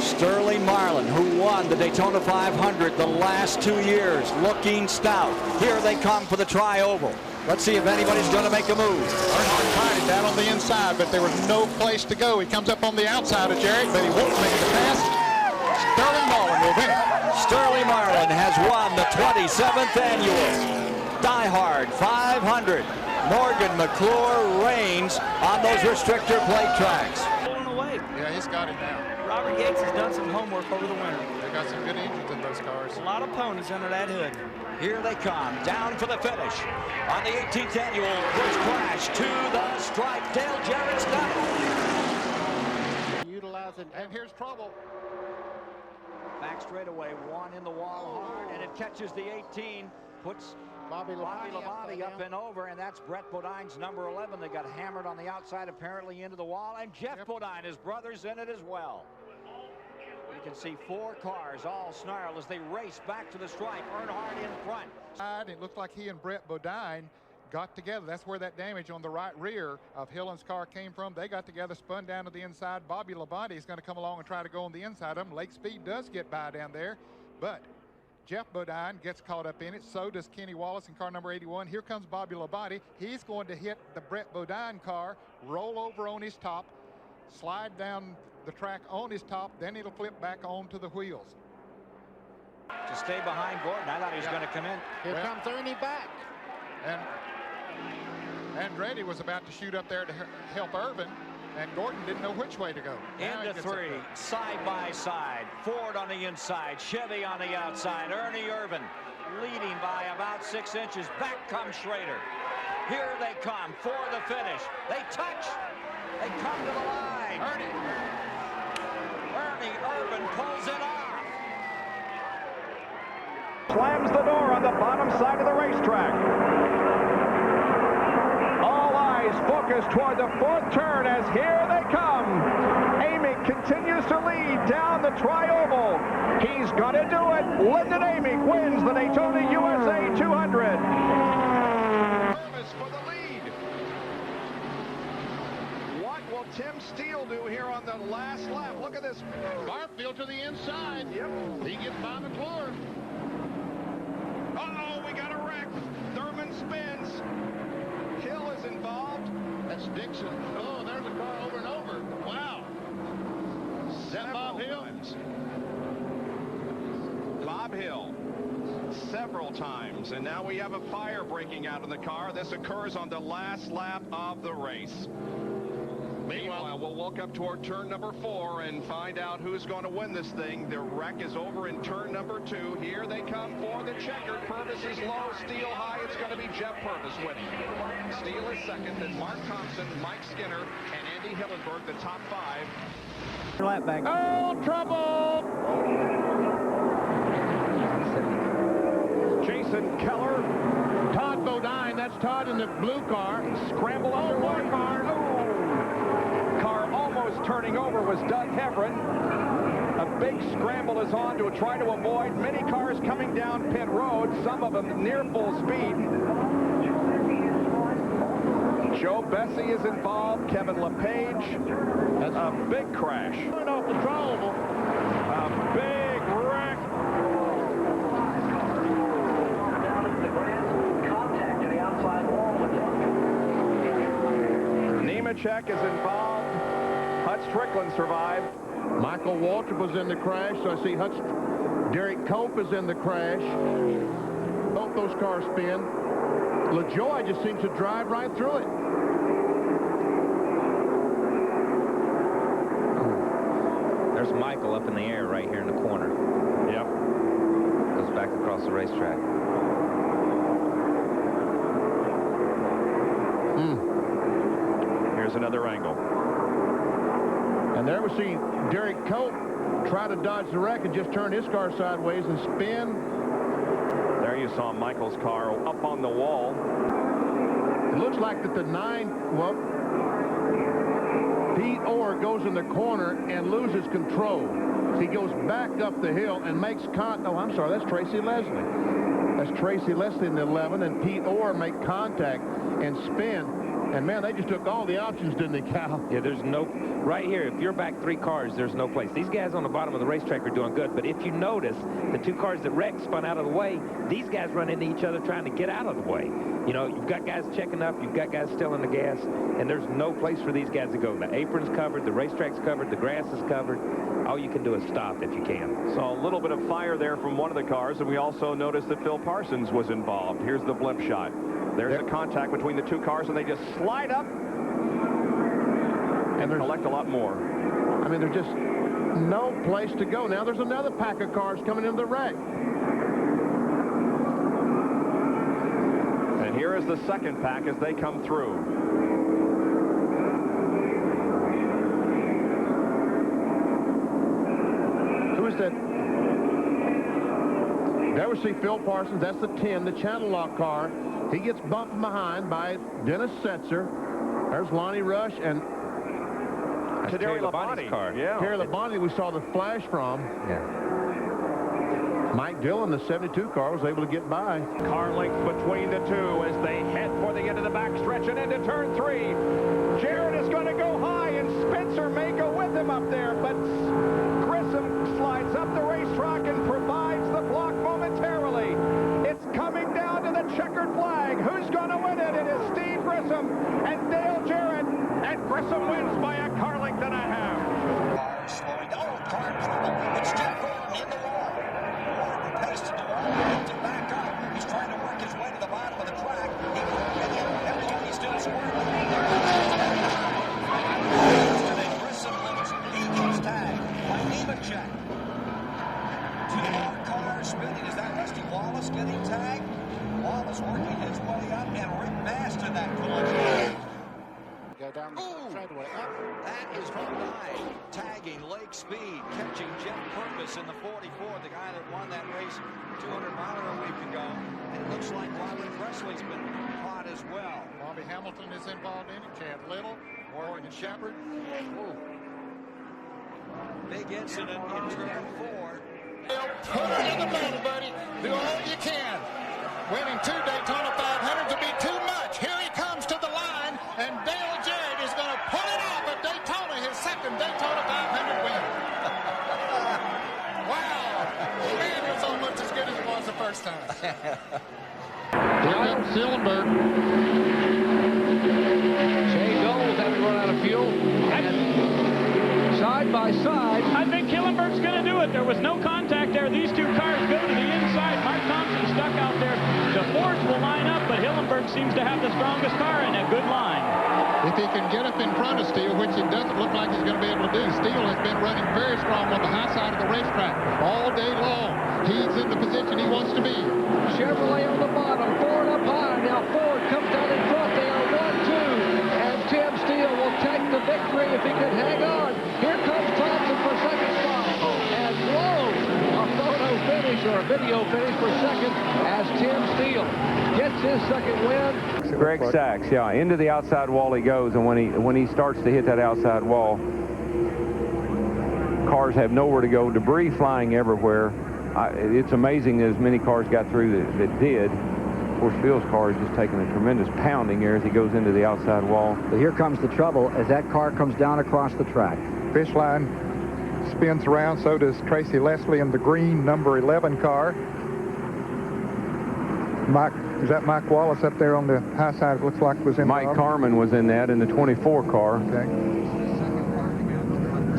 Sterling Marlin, who won the Daytona 500 the last 2 years, looking stout. Here they come for the tri-oval. Let's see if anybody's going to make a move. Earnhardt tried it down on the inside, but there was no place to go. He comes up on the outside of Jarrett, but he won't make the pass. Sterling Marlin will win it. Sterling Marlin has won the 27th annual Die Hard 500. Morgan McClure reigns on those restrictor plate tracks. Pulling away. Yeah, he's got it now. Robert Yates has done some homework over the winter. They got some good engines in those cars. A lot of ponies under that hood. Here they come, down for the finish on the 18th annual Busch Clash to the stripe. Dale Jarrett's got it. Utilizing, and here's trouble. Back straightaway, 1 in the wall hard, and it catches the 18, puts Bobby Labonte up and over, and that's Brett Bodine's number 11. They got hammered on the outside, apparently into the wall, and Jeff Bodine, his brother's in it as well. You can see 4 cars all snarl as they race back to the stripe. Earnhardt in front. It looked like he and Brett Bodine got together. That's where that damage on the right rear of Hillen's car came from. They got together, spun down to the inside. Bobby Labonte is going to come along and try to go on the inside of him. Lake Speed does get by down there, but Jeff Bodine gets caught up in it. So does Kenny Wallace in car number 81. Here comes Bobby Labonte. He's going to hit the Brett Bodine car, roll over on his top, slide down the track on his top, then it'll flip back onto the wheels. To stay behind Gordon. I thought he was going to come in. Here comes Ernie back. And Andretti was about to shoot up there to help Irvin, and Gordon didn't know which way to go. Into 3, side by side. Ford on the inside, Chevy on the outside. Ernie Irvin leading by about 6 inches. Back comes Schrader. Here they come for the finish. They touch. They come to the line. Ernie Irvin pulls it off. Slams the door on the bottom side of the racetrack. All eyes focus toward the 4th turn as here they come. Amick continues to lead down the tri-oval. He's going to do it. Lyndon Amick wins the Daytona USA 200. For the lead. What will Tim Steele do here on the last lap? Look at this. Barfield to the inside. Yep. He gets by McClure. Uh-oh, we got a wreck. Thurman spins. Hill is involved. That's Dixon. Oh, there's a car over and over. Wow. Is that Bob Hill? Bob Hill. Several times, and now we have a fire breaking out in the car. This occurs on the last lap of the race. Meanwhile, we'll walk up toward turn number 4 and find out who's going to win this thing. The wreck is over in turn number 2. Here they come for the checker. Purvis is low, Steele high. It's going to be Jeff Purvis winning. Steele is second, then Mark Thompson, Mike Skinner, and Andy Hillenberg, the top 5. Lap back. Oh, trouble! Jason Keller. Todd Bodine, that's Todd in the blue car. Scramble underway. Car almost turning over was Doug Heverin. A big scramble is on to try to avoid many cars coming down pit road, some of them near full speed. Joe Bessie is involved, Kevin LePage. That's a big crash. Uncontrollable. A big wreck. Nemechek is involved. Hutch Strickland survived. Michael Waltrip was in the crash, so I see Derek Cope is in the crash. Both those cars spin. LaJoie just seems to drive right through it. There's Michael up in the air right here in the corner. Yep. Goes back across the racetrack. Here's another angle. And there we see Derek Cope try to dodge the wreck and just turn his car sideways and spin. There you saw Michael's car up on the wall. It looks like that the 9, well, Pete Orr goes in the corner and loses control. He goes back up the hill and makes I'm sorry, that's Tracy Leslie. That's Tracy Leslie in the 11, and Pete Orr make contact and spin. And, man, they just took all the options, didn't they, Cal? Yeah, there's no... Right here, if you're back 3 cars, there's no place. These guys on the bottom of the racetrack are doing good. But if you notice, the 2 cars that wrecked spun out of the way. These guys run into each other trying to get out of the way. You know, you've got guys checking up. You've got guys still in the gas. And there's no place for these guys to go. The apron's covered. The racetrack's covered. The grass is covered. All you can do is stop if you can. Saw a little bit of fire there from one of the cars. And we also noticed that Phil Parsons was involved. Here's the blimp shot. There's a contact between the 2 cars, and they just slide up and collect a lot more. I mean, there's just no place to go. Now there's another pack of cars coming into the wreck. And here is the second pack as they come through. Who is that? There we see Phil Parsons. That's the 10, the channel lock car. He gets bumped behind by Dennis Setzer. There's Lonnie Rush and Terry Labonte's car. Yeah. Terry Labonte, we saw the flash from. Yeah. Mike Dillon, the 72 car, was able to get by. Car length between the 2 as they head for the end of the backstretch and into turn 3. Jarrett is going to go high, and Spencer may go with him up there, but Grissom slides up the racetrack and provides the block momentarily. It's coming down to the checkered flag. Who's going to win it? It is Steve Grissom and Dale Jarrett, and Grissom wins by a car length and a half. Slowing down. Oh, car trouble. It's Jeff Gordon in the wall. Gordon pastes to the wall, to back up. He's trying to work his way to the bottom of the track. He can't get in. Everything he's still swerving. Today, Grissom loses. He gets tagged by Nemechek. 2 more cars spinning. Is that Rusty Wallace getting tagged? Wallace working his way up, and Rick Bass to that collision. Go down the straightaway. That is Van Dyke tagging Lake Speed, catching Jeff Purvis in the 44, the guy that won that race 200-miler a week ago. And it looks like Robert Presley's been caught as well. Bobby Hamilton is involved in it. Chad Little, Morgan Shepard. Big incident in turn 4. Put it in the battle, buddy. Do all you can. Winning 2 Daytona 500s will be too much. Here he comes to the line, and Dale Jarrett is going to pull it off at Daytona, his second Daytona 500 win. Wow. Man, it was almost as good as it was the first time. Ryan Sillenberg. Jay Dole's having run out of fuel. Side by side. I think Hillenberg's going to do it. There was no contact there. These 2 cars go to the inside. Mark Thompson stuck out there. The Fords will line up, but Hillenberg seems to have the strongest car and a good line. if he can get up in front of Steele, which it doesn't look like he's going to be able to do. Steele has been running very strong on the high side of the racetrack all day long. He's in the position he wants to be. Chevrolet on the bottom, Ford up high. Now Ford comes down in front. They are 1-2. And Tim Steele will take the victory if he can hang on. Here comes Thompson for second spot. And whoa, a photo finish or a video finish for second as Tim Steele gets his second win. Greg Sachs, yeah, into the outside wall he goes, and when he starts to hit that outside wall, cars have nowhere to go, debris flying everywhere. It's amazing that as many cars got through that did. Of course, Phil's car is just taking a tremendous pounding here as he goes into the outside wall. But here comes the trouble as that car comes down across the track. Fish line spins around, so does Tracy Leslie in the green number 11 car. Is that Mike Wallace up there on the high side? It looks like it was in. Mike Carmen was in that in the 24 car. Okay.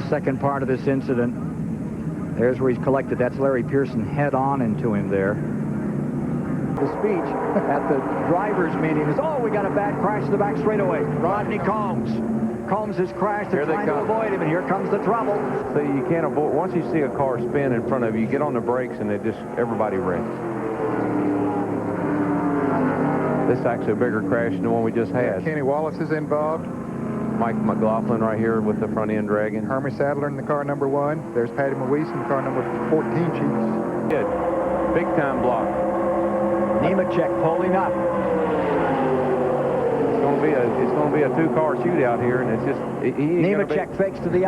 Second part of this incident. There's where he's collected. That's Larry Pearson head on into him there. The speech at the drivers' meeting is, oh, we got a bad crash in the back straightaway. Rodney Combs. Combs has crashed. They're trying to avoid him, and here comes the trouble. So you can't avoid. Once you see a car spin in front of you, you get on the brakes, and everybody wrecks. This is actually a bigger crash than the one we just had. Kenny Wallace is involved. Mike McLaughlin right here with the front end dragging. Hermie Sadler in the car number 1. There's Patty Mawies in the car number 14. She's good. Big time block. Nemechek pulling up. It's going to be a two-car shootout here, and it's just Nemechek fakes to the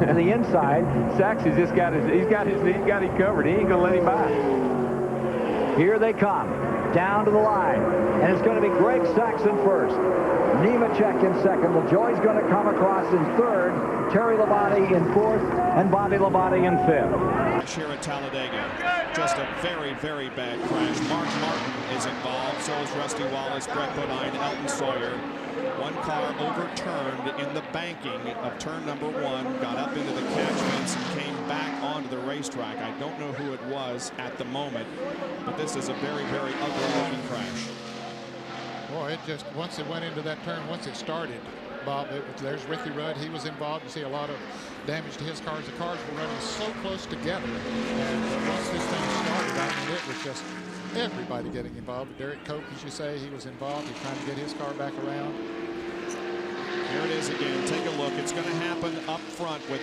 to the inside. Sachs has just got he's got him covered. He ain't going to let him by. Here they come down to the line, and it's going to be Greg Saxon first. Nemechek in second. Well, Joey's going to come across in third. Terry Labonte in fourth, and Bobby Labonte in fifth. Here at Talladega, just a very, very bad crash. Mark Martin is involved. So is Rusty Wallace, Brett Bodine, Elton Sawyer. One car overturned in the banking of turn number 1, got up into the catch fence and came back onto the racetrack. I don't know who it was at the moment, but this is a very, very ugly-looking crash. Boy, it just, once it went into that turn, once it started, Bob, there's Ricky Rudd. He was involved. You see a lot of damage to his cars. The cars were running so close together. And once this thing started, I mean, it was just everybody getting involved. Derek Cope, as you say, he was involved. He's trying to get his car back around. Here it is again. Take a look. It's going to happen up front with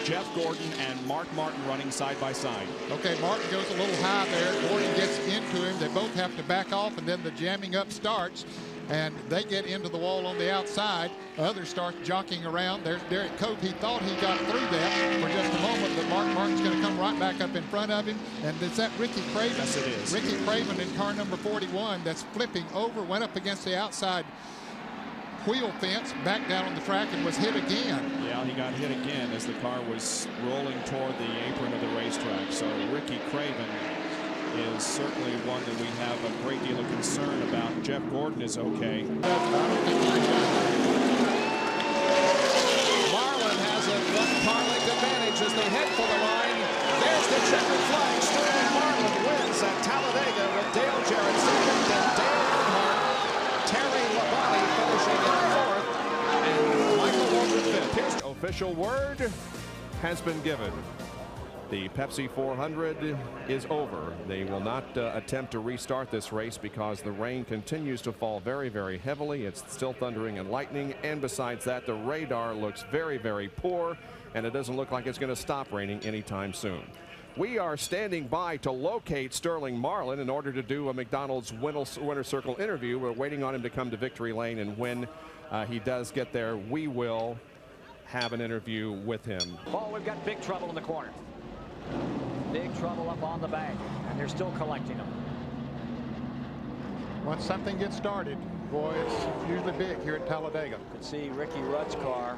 Jeff Gordon and Mark Martin running side by side. Okay, Martin goes a little high there. Gordon gets into him. They both have to back off, and then the jamming up starts. And they get into the wall on the outside. Others start jockeying around. There's Derek Cope. He thought he got through that for just a moment, but Mark Martin's going to come right back up in front of him. And is that Ricky Craven? Yes, it is. Ricky Craven in car number 41 that's flipping over, went up against the outside wheel fence, back down on the track, and was hit again. Yeah, he got hit again as the car was rolling toward the apron of the racetrack. So Ricky Craven is certainly one that we have a great deal of concern about. Jeff Gordon is okay. Marlin has a one-car-length advantage as they head for the line. There's the checkered flag. Sterling Marlin wins at Talladega with Dale Jarrett second and Dale Earnhardt. Terry Labonte finishing in fourth and Michael Waltrip fifth. Here's official word has been given. The Pepsi 400 is over. They will not attempt to restart this race because the rain continues to fall very, very heavily. It's still thundering and lightning. And besides that, the radar looks very, very poor. And it doesn't look like it's going to stop raining anytime soon. We are standing by to locate Sterling Marlin in order to do a McDonald's Winter Circle interview. We're waiting on him to come to Victory Lane. And when he does get there, we will have an interview with him. Oh, we've got big trouble in the corner. Big trouble up on the bank, and they're still collecting them. Once something gets started, boy, it's usually big here at Talladega. You can see Ricky Rudd's car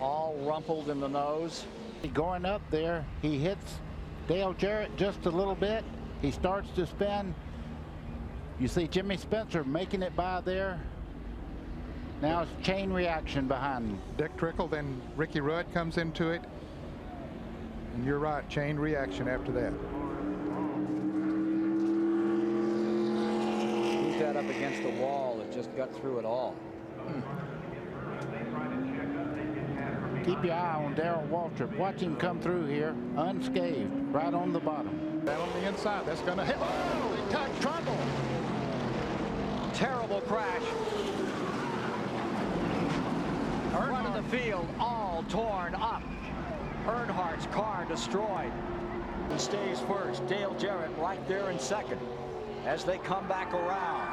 all rumpled in the nose. Going up there, he hits Dale Jarrett just a little bit. He starts to spin. You see Jimmy Spencer making it by there. Now it's chain reaction behind him. Dick Trickle, then Ricky Rudd comes into it. And you're right, chain reaction after that. Who's that up against the wall that just got through it all? Keep your eye on Darrell Waltrip. Watch him come through here unscathed, right on the bottom. Down on the inside, that's going to hit. Oh, he touched trouble. Terrible crash. Front of the field, all torn up. Earnhardt's car destroyed. He stays first. Dale Jarrett right there in second as they come back around.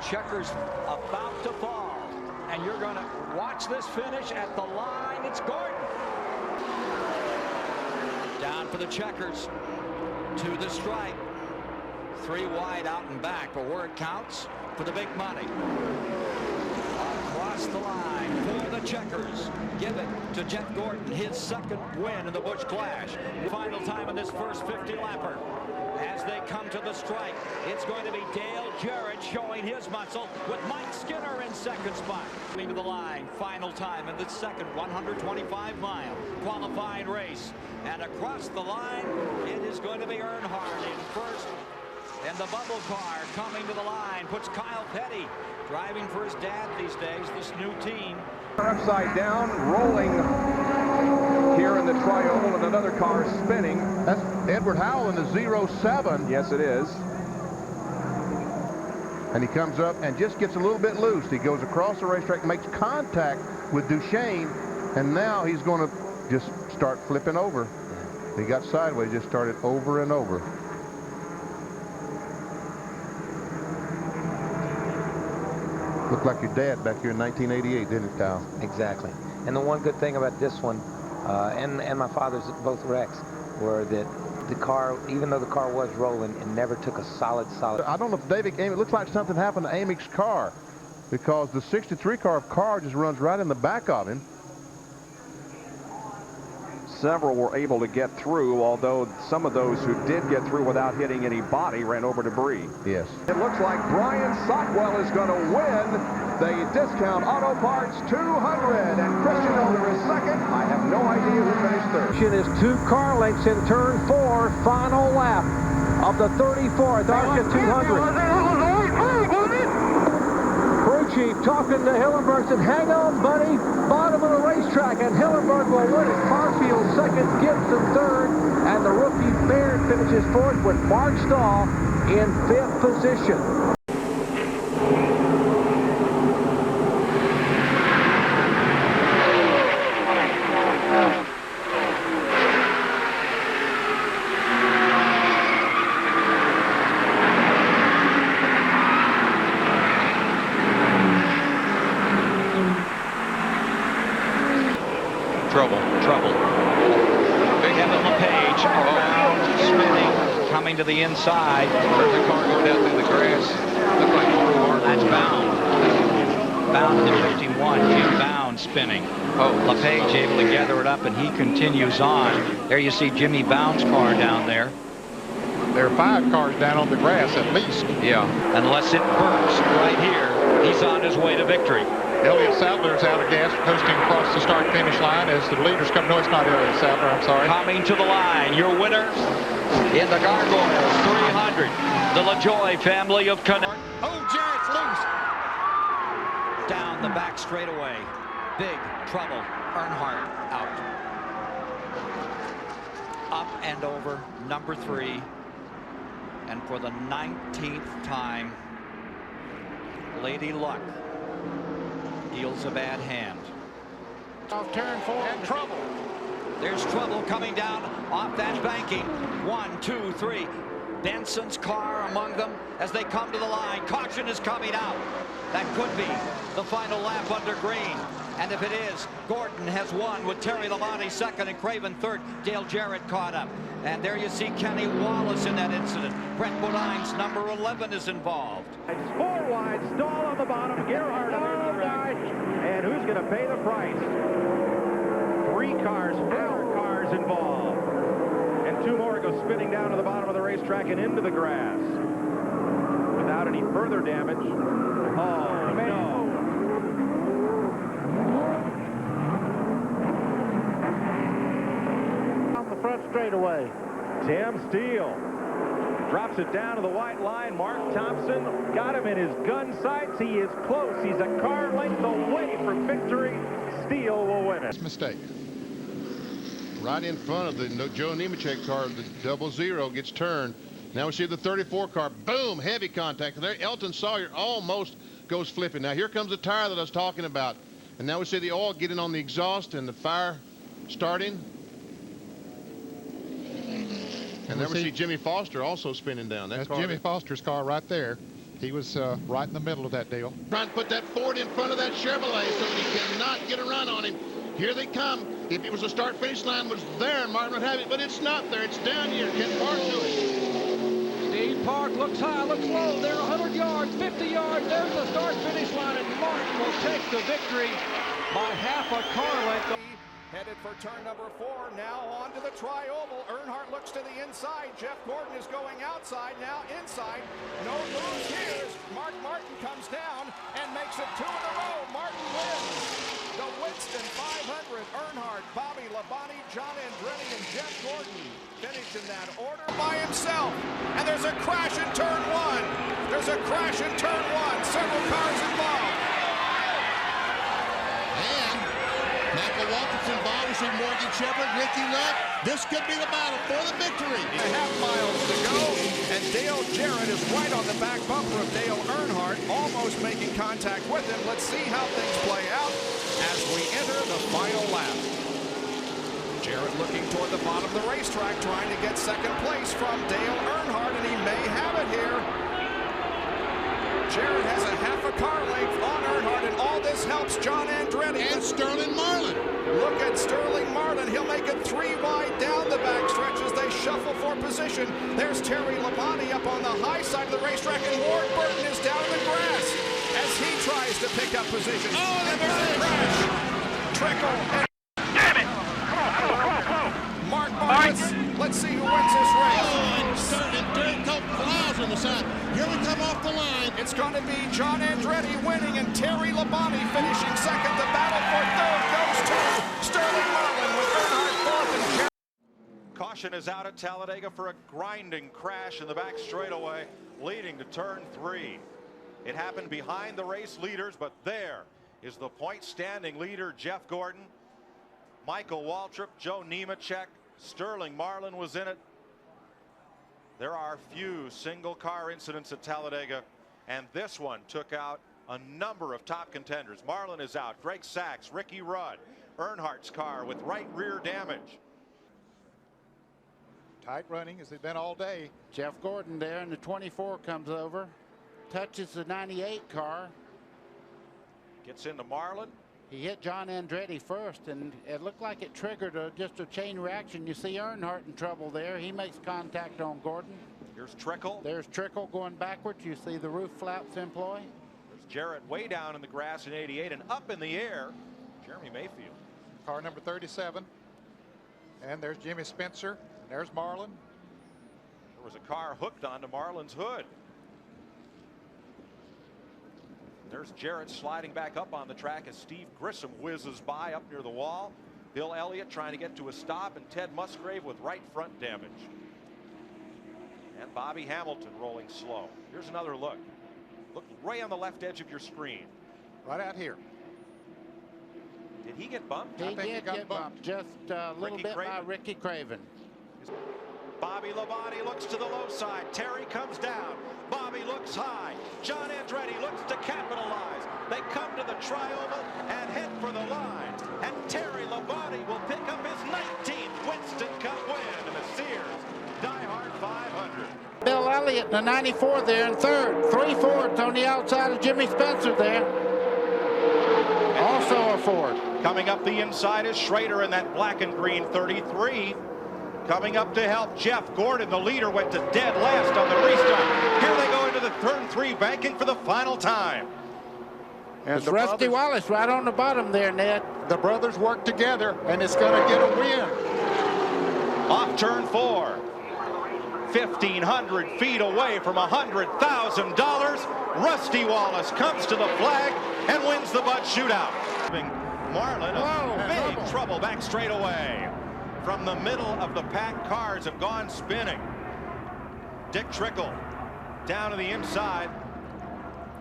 Checkers about to fall. And you're going to watch this finish at the line. It's Gordon. Down for the Checkers. To the stripe. 3 wide out and back. But where it counts for the big money. Across the line for the Checkers. Give it to Jeff Gordon. His second win in the Busch Clash. Final time in this first 50-lapper. As they come to the strike, it's going to be Dale Jarrett showing his muscle with Mike Skinner in second spot. Coming to the line, final time in the second 125-mile qualifying race. And across the line, it is going to be Earnhardt in first. And the bubble car coming to the line puts Kyle Petty driving for his dad these days, this new team. Upside down, rolling here in the trioval, and another car spinning. That's Edward Howell in the 07. Yes, it is. And he comes up and just gets a little bit loose. He goes across the racetrack, makes contact with Duchesne, and now he's going to just start flipping over. He got sideways, just started over and over. Looked like your dad back here in 1988, didn't it, Kyle? Exactly. And the one good thing about this one, and my father's both wrecks, were that the car, even though the car was rolling, it never took a solid. I don't know if David, it looks like something happened to Amick's car, because the 63 car just runs right in the back of him. Several were able to get through, although some of those who did get through without hitting any body ran over debris. Yes. It looks like Brian Sockwell is going to win the Discount Auto Parts 200, and Christian Elder is second. I have no idea who finished third. Is 2 car lengths in turn 4, final lap of the 34th ARCA 200. Crew chief talking to Hillenberg, said, hang on, buddy, bottom of the racetrack, and Hillenberg will win it. Barfield second, Gibson third, and the rookie Baird finishes fourth with Mark Stahl in 5th position. Trouble. Kevin LePage around, spinning, coming to the inside. There's a car going down through the grass. Looks like that's Bound to the 51. Jim Bound spinning. LePage able to gather it up, and he continues on. There you see Jimmy Bound's car down there. There are 5 cars down on the grass at least. Yeah. Unless it bursts right here, he's on his way to victory. Elliott Sadler's out of gas, coasting across the start-finish line as the leaders come. No, it's not Elliott Sadler, I'm sorry. Coming to the line, your winner in the Gargoyles 300, the LaJoie family of Connecticut. Oh, Jarrett's loose. Down the back straightaway. Big trouble. Earnhardt out. Up and over, number 3. And for the 19th time, Lady Luck deals a bad hand. Off turn 4 and trouble. There's trouble coming down off that banking. 1, 2, 3. Benson's car among them as they come to the line. Caution is coming out. That could be the final lap under green. And if it is, Gordon has won with Terry Labonte second and Craven third. Dale Jarrett caught up. And there you see Kenny Wallace in that incident. Brett Bodine's number 11 is involved. 4 wide, Stahl on the bottom, Gerhardt on the right. And who's going to pay the price? 3 cars, 4 cars involved. And 2 more go spinning down to the bottom of the racetrack and into the grass. Without any further damage. Oh, no. On the front straightaway. Tim Steele Drops it down to the white line. Mark Thompson got him in his gun sights. He is close. He's a car length away from victory. Steele will win it. Mistake. Right in front of the Joe Nemechek car, the 00 gets turned. Now we see the 34 car. Boom! Heavy contact. And there, Elton Sawyer almost goes flipping. Now here comes the tire that I was talking about. And now we see the oil getting on the exhaust and the fire starting. And then we see Jimmy Foster also spinning down. That's Jimmy Foster's car right there. He was right in the middle of that deal. Trying to put that Ford in front of that Chevrolet so that he cannot get a run on him. Here they come. If it was a start-finish line was there, Martin would have it, but it's not there. It's down here. Ken Park to it. Steve Park looks high, looks low. They're 100 yards, 50 yards. There's the start-finish line, and Martin will take the victory by half a car length. Headed for turn number 4, now on to the tri-oval. Earnhardt looks to the inside. Jeff Gordon is going outside, now inside. No moves here as Mark Martin comes down and makes it 2 in a row. Martin wins the Winston 500. Earnhardt, Bobby Labonte, John Andretti, and Jeff Gordon finish in that order by himself. And there's a crash in turn 1. There's a crash in turn 1. Several cars involved. Michael Walkerson, Bobby Morgan Shepherd, Ricky Rudd. This could be the battle for the victory. 1.5 miles to go, and Dale Jarrett is right on the back bumper of Dale Earnhardt, almost making contact with him. Let's see how things play out as we enter the final lap. Jarrett looking toward the bottom of the racetrack, trying to get second place from Dale Earnhardt, and he may have it here. Jarrett has a half a car length on Earnhardt, and all this helps John Andretti. And Sterling Marlin. Look at Sterling Marlin. He'll make it 3 wide down the backstretch as they shuffle for position. There's Terry Labonte up on the high side of the racetrack, and Ward Burton is down in the grass as he tries to pick up position. Oh, and there's a crash. Trickle. Damn it! Mark Martin. Let's see who wins this race. Oh, and Derek Cope flies on the side. Here we come off the line. It's going to be John Andretti winning and Terry Labonte finishing second. The battle for third goes to Sterling Marlin with Earnhardt fourth and Jarrett. Caution is out at Talladega for a grinding crash in the back straightaway, leading to turn 3. It happened behind the race leaders, but there is the point standing leader, Jeff Gordon. Michael Waltrip, Joe Nemechek, Sterling Marlin was in it. There are few single car incidents at Talladega, and this one took out a number of top contenders. Marlin is out, Greg Sachs, Ricky Rudd, Earnhardt's car with right rear damage. Tight running as they've been all day. Jeff Gordon there, and the 24 comes over, touches the 98 car. Gets into Marlin. He hit John Andretti first, and it looked like it triggered just a chain reaction. You see Earnhardt in trouble there. He makes contact on Gordon. Here's Trickle. There's Trickle going backwards. You see the roof flaps employ. There's Jarrett way down in the grass in 88 and up in the air. Jeremy Mayfield. Car number 37. And there's Jimmy Spencer. There's Marlin. There was a car hooked onto Marlin's hood. There's Jarrett sliding back up on the track as Steve Grissom whizzes by up near the wall. Bill Elliott trying to get to a stop, and Ted Musgrave with right front damage. And Bobby Hamilton rolling slow. Here's another look. Look right on the left edge of your screen. Right out here. Did he get bumped? He did get bumped. Just a little bit by Ricky Craven. Bobby Labonte looks to the low side. Terry comes down. Bobby looks high. John Andretti looks to capitalize. They come to the tri-oval and head for the line. And Terry Labonte will pick up his 19th Winston Cup win in the Sears Die-Hard 500. Bill Elliott in the 94 there in third. 3 Fords on the outside of Jimmy Spencer there. Also a Ford. Coming up the inside is Schrader in that black and green 33. Coming up to help Jeff Gordon. The leader went to dead last on the restart. Here they go into the turn 3 banking for the final time. It's Rusty Wallace right on the bottom there, Ned. The brothers work together, and it's going to get a win. Off turn 4. 1,500 feet away from $100,000. Rusty Wallace comes to the flag and wins the Bud Shootout. Marlin, big trouble back straightaway. From the middle of the pack, cars have gone spinning. Dick Trickle down to the inside.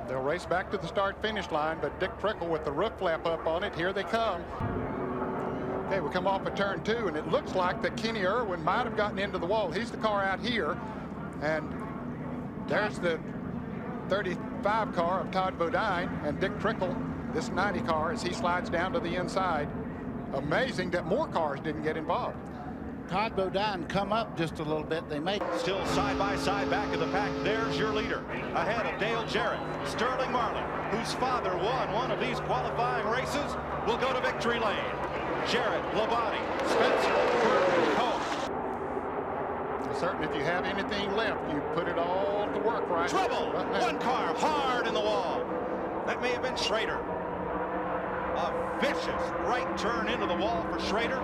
They'll race back to the start-finish line, but Dick Trickle with the roof flap up on it. Here they come. Okay, we come off of turn 2, and it looks like that Kenny Irwin might have gotten into the wall. He's the car out here, and there's the 35 car of Todd Bodine, and Dick Trickle, this 90 car, as he slides down to the inside. Amazing that more cars didn't get involved. Todd Bodine come up just a little bit. They make still side by side back of the pack. There's your leader ahead of Dale Jarrett. Sterling Marlin, whose father won one of these qualifying races, will go to victory lane. Jarrett, Labonte, Spencer, Burton, Cole. Certainly, if you have anything left, you put it all to work right. Trouble! One car hard in the wall. That may have been Schrader. A vicious right turn into the wall for Schrader.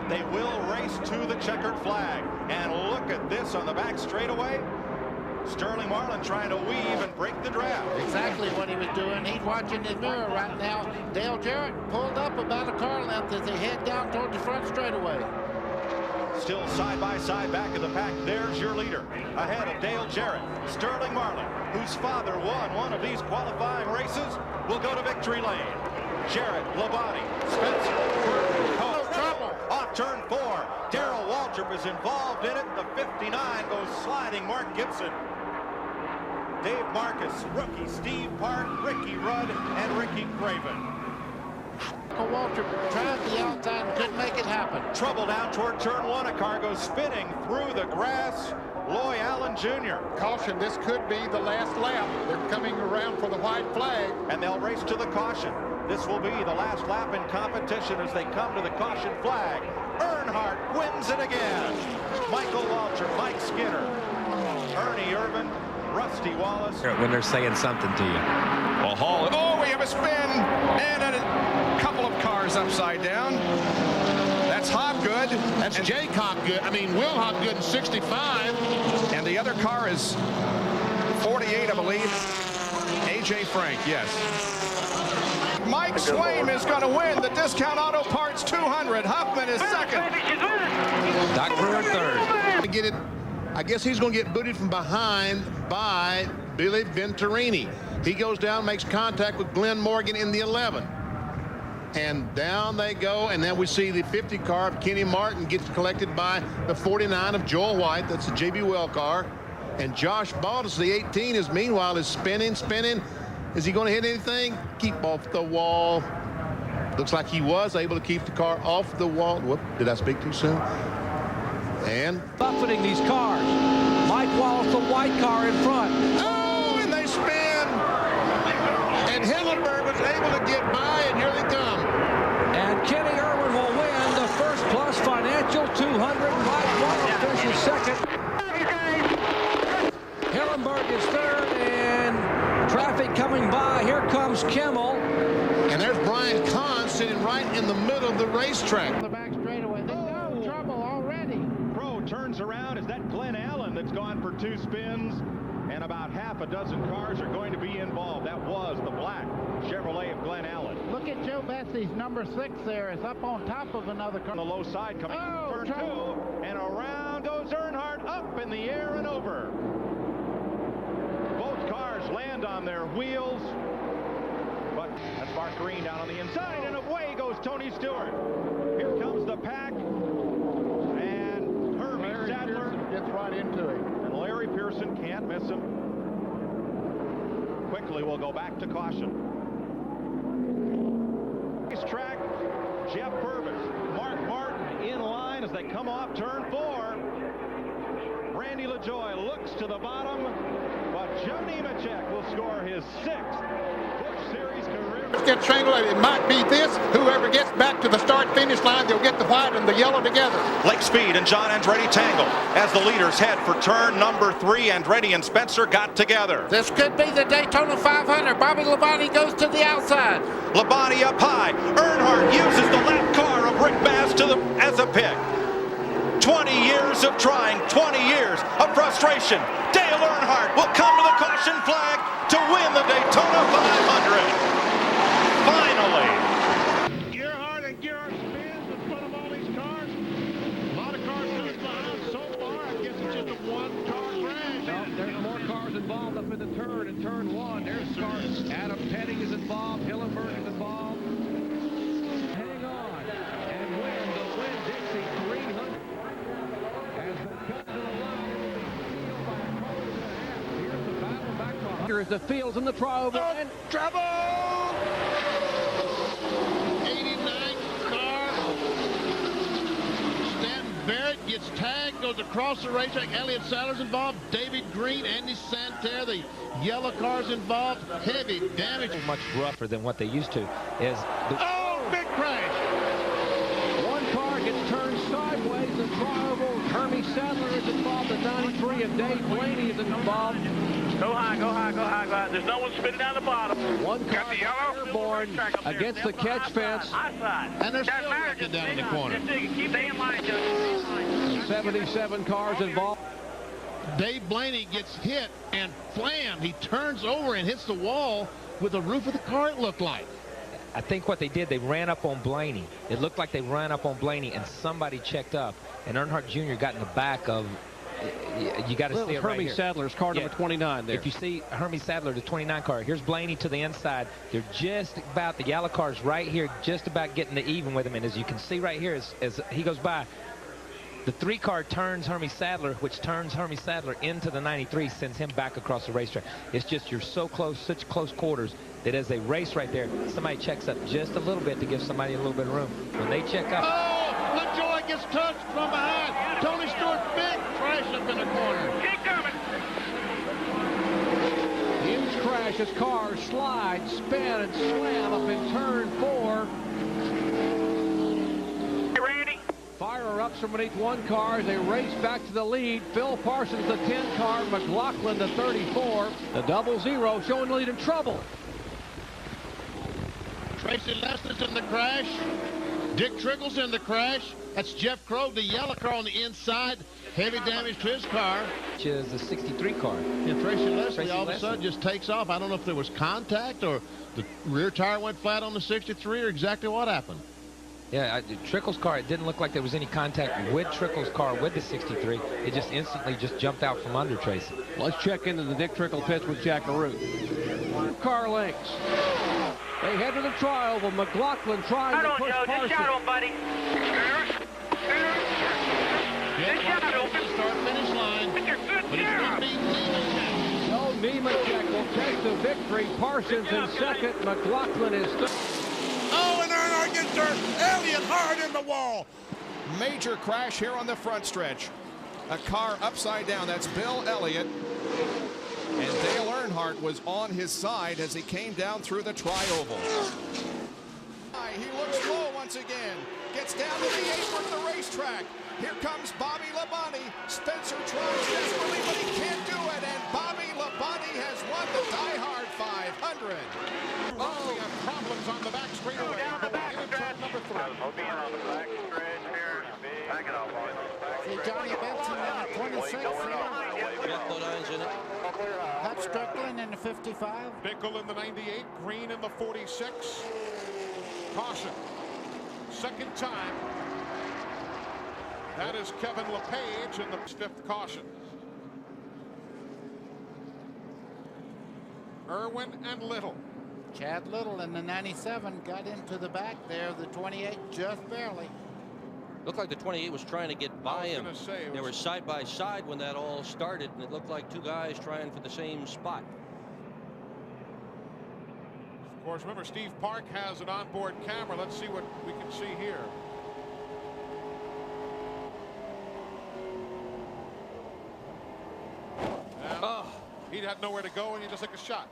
They will race to the checkered flag. And look at this on the back straightaway. Sterling Marlin trying to weave and break the draft. exactly what he was doing. He's watching his mirror right now. Dale Jarrett pulled up about a car length as they head down toward the front straightaway. Still side by side back of the pack. There's your leader ahead of Dale Jarrett. Sterling Marlin, whose father won one of these qualifying races, will go to victory lane. Jarrett, Labonte, Spencer, Burton, Cole. Trouble. Off turn 4. Darrell Waltrip is involved in it. The 59 goes sliding. Mark Gibson. Dave Marcus, rookie Steve Park, Ricky Rudd, and Ricky Craven. Waltrip tried the outside and couldn't make it happen. Trouble down toward turn 1. A car goes spinning through the grass. Loy Allen Jr. Caution, this could be the last lap. They're coming around for the white flag. And they'll race to the caution. This will be the last lap in competition as they come to the caution flag. Earnhardt wins it again. Michael Waltrip, Mike Skinner, Ernie Irvan, Rusty Wallace. When they're saying something to you. Well, Hall, oh, we have a spin and a couple of cars upside down. That's Hobgood. That's Jake Hobgood. I mean, Will Hobgood in 65. And the other car is 48, I believe. A.J. Frank, yes. Mike Swaim is going to win the Discount Auto Parts 200. Huffman is second. Doc Brewer third. Get it. I guess he's going to get booted from behind by Billy Venturini. He goes down, makes contact with Glenn Morgan in the 11. And down they go, and then we see the 50 car of Kenny Martin gets collected by the 49 of Joel White. That's the J.B. Well car. And Josh Baldus, the 18, is meanwhile is spinning. Is he going to hit anything? Keep off the wall. Looks like he was able to keep the car off the wall. Whoop, did I speak too soon? And buffeting these cars. Mike Wallace, the white car in front. Oh, and they spin. And Hillenberg was able to get by, and here they come. And Kenny Irwin will win the First Plus Financial 200. Mike Wallace finishes second. Hillenberg is third, and traffic coming by. Here comes Kimmel. And there's Brian Kahn sitting right in the middle of the racetrack. The back straightaway. They got trouble already. Pro turns around. Is that Glenn Allen that's gone for 2 spins? And about half a dozen cars are going to be involved. That was the black Chevrolet of Glenn Allen. Look at Joe Betsy's number 6 there. It's up on top of another car. On the low side coming from turn 2. And around goes Earnhardt, up in the air and over. Both cars land on their wheels. But that's Mark Green down on the inside, and away goes Tony Stewart. Here comes the pack. And Herbie Sadler gets right into it. And Larry Pearson can't miss him. Quickly, we'll go back to caution. Track, Jeff Purvis, Mark Martin in line as they come off turn 4. Randy LaJoie looks to the bottom, but Joe Nemechek will score his 6th Busch Series career. Let's get triangulated. It might be this. Whoever gets back to the start-finish line, they'll get the white and the yellow together. Lake Speed and John Andretti tangle as the leaders head for turn number 3. Andretti and Spencer got together. This could be the Daytona 500. Bobby Labonte goes to the outside. Labonte up high. Earnhardt uses the lap car of Rick Bass as a pick. 20 years of trying, 20 years of frustration. Dale Earnhardt will come to the caution flag to win the Daytona 500. Finally. Gerhardt and Gerhardt spins in front of all these cars. A lot of cars coming behind so far. I guess it's just a one-car crash. the fields in the tri-oval. And trouble! 89 car. Stanton Barrett gets tagged, goes across the racetrack. Elliott Sadler's involved. David Green, Andy Santerre, the yellow car's involved. Heavy damage. Much rougher than what they used to. Oh, big crash. One car gets turned sideways in tri-oval. Hermie Sadler is involved. The 93 of Dave Blaney is involved. Go high, go high, go high, go high. There's no one spinning down the bottom. One car airborne against the catch fence. And they're still looking down in the corner. Keep in line, Judge. 77 cars involved. Dave Blaney gets hit and slammed. He turns over and hits the wall with the roof of the car, it looked like. I think what they did, they ran up on Blaney. It looked like they ran up on Blaney, and somebody checked up, and Earnhardt Jr. got in the back of. You got to see it right Hermie here. Sadler's car number 29 there. If you see Hermie Sadler, the 29 car, here's Blaney to the inside. They're just about, the yellow car's right here, just about getting to even with him. And as you can see right here, as he goes by, the 3 car turns Hermie Sadler, which turns Hermie Sadler into the 93, sends him back across the racetrack. It's just, you're so close, such close quarters, that as they race right there, somebody checks up just a little bit to give somebody a little bit of room. When they check up. Oh, LaJoy gets touched from behind. Tony Stewart, big crash up in the corner. Keep coming. Huge crash as cars slide, spin, and slam up in turn 4. Hey, Randy. Fire erupts from beneath one car as they race back to the lead. Phil Parsons, the 10 car, McLaughlin, the 34. The 00 showing the lead in trouble. Tracy Lester's in the crash. Dick Trickle's in the crash. That's Jeff Krogh, the yellow car on the inside. Heavy damage to his car. Which is the 63 car. And Tracy Leslie all of a sudden just takes off. I don't know if there was contact or the rear tire went flat on the 63 or exactly what happened. Yeah, Trickle's car, it didn't look like there was any contact with Trickle's car with the 63. It just instantly just jumped out from under Tracy. Let's check into the Dick Trickle pits with Jack LaRue. Car links. They head to the tri-oval. McLaughlin trying to push Parsons. Just shot him, buddy. Start finish line. But it's going to be Nemechek. So Nemechek will take the victory. Parsons in second. McLaughlin is third. Oh, and Earnhardt gets hurt. Elliott hard in the wall. Major crash here on the front stretch. A car upside down. That's Bill Elliott. And Dale Earnhardt was on his side as he came down through the tri-oval. He looks low once again. Gets down to the apron of the racetrack. Here comes Bobby Labonte. Spencer tries desperately, but he can't do it. And Bobby Labonte has won the Die Hard 500. Oh, we have problems on the back straightaway. Down the back stretch. Number 3. I'll be on the back stretch here. Back it up, boys. See Johnny Benson in the 26 here. Jeff Bodine's in it. Hutch Strickland in the 55. Bickle in the 98. Green in the 46. Caution. Second time. That is Kevin LePage in the 5th caution. Irwin and Little. Chad Little in the 97 got into the back there. The 28 just barely. Looked like the 28 was trying to get by him. They were side by side when that all started, and it looked like 2 guys trying for the same spot. Of course, remember, Steve Park has an onboard camera. Let's see what we can see here. And he had nowhere to go, and he just took a shot.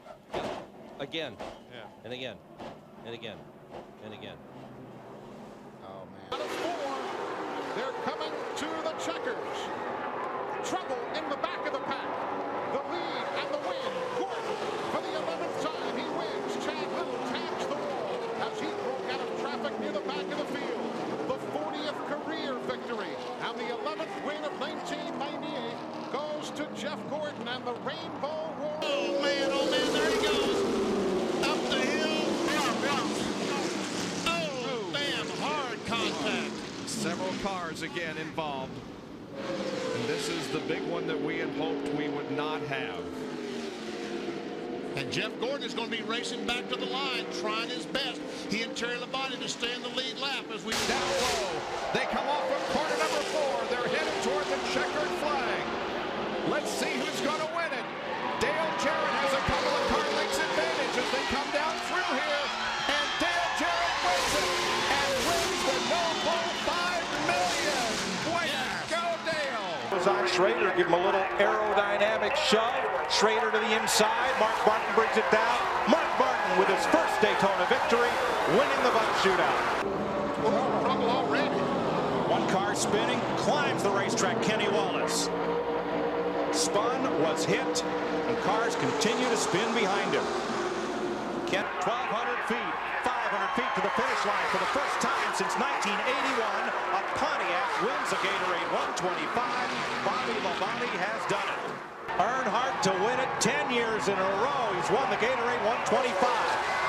Again. Yeah. And again. And again. And again. Oh, man. Out of 4, they're coming to the checkers. Trouble in the back of the pack. The lead and the win. Gordon, for the 11th time, he wins. Chad Little tags the wall as he broke out of traffic near the back of the field. The 40th career victory and the 11th win of 1998 goes to Jeff Gordon and the Rainbow War. Oh, man, there he goes. Up the hill. Oh, bam, hard contact. Several cars again involved. And this is the big one that we had hoped we would not have. And Jeff Gordon is going to be racing back to the line, trying his best. He and Terry Labonte to stay in the lead lap as we down low. They come off from corner number 4. They're headed toward the checkered flag. Let's see who's going to win it. Dale Jarrett has a couple of as they come down through here. And Dale Jarrett wins it and wins the No Bull $5 million. Way to go, Dale. Was on Schrader, give him a little aerodynamic shove. Schrader to the inside. Mark Martin brings it down. Mark Martin with his first Daytona victory, winning the bunt shootout. Trouble already. One car spinning, climbs the racetrack. Kenny Wallace spun, was hit, and cars continue to spin behind him. 1,200 feet, 500 feet to the finish line for the first time since 1981. A Pontiac wins a Gatorade 125. Bobby Labonte has done it. Earnhardt to win it 10 years in a row. He's won the Gatorade 125.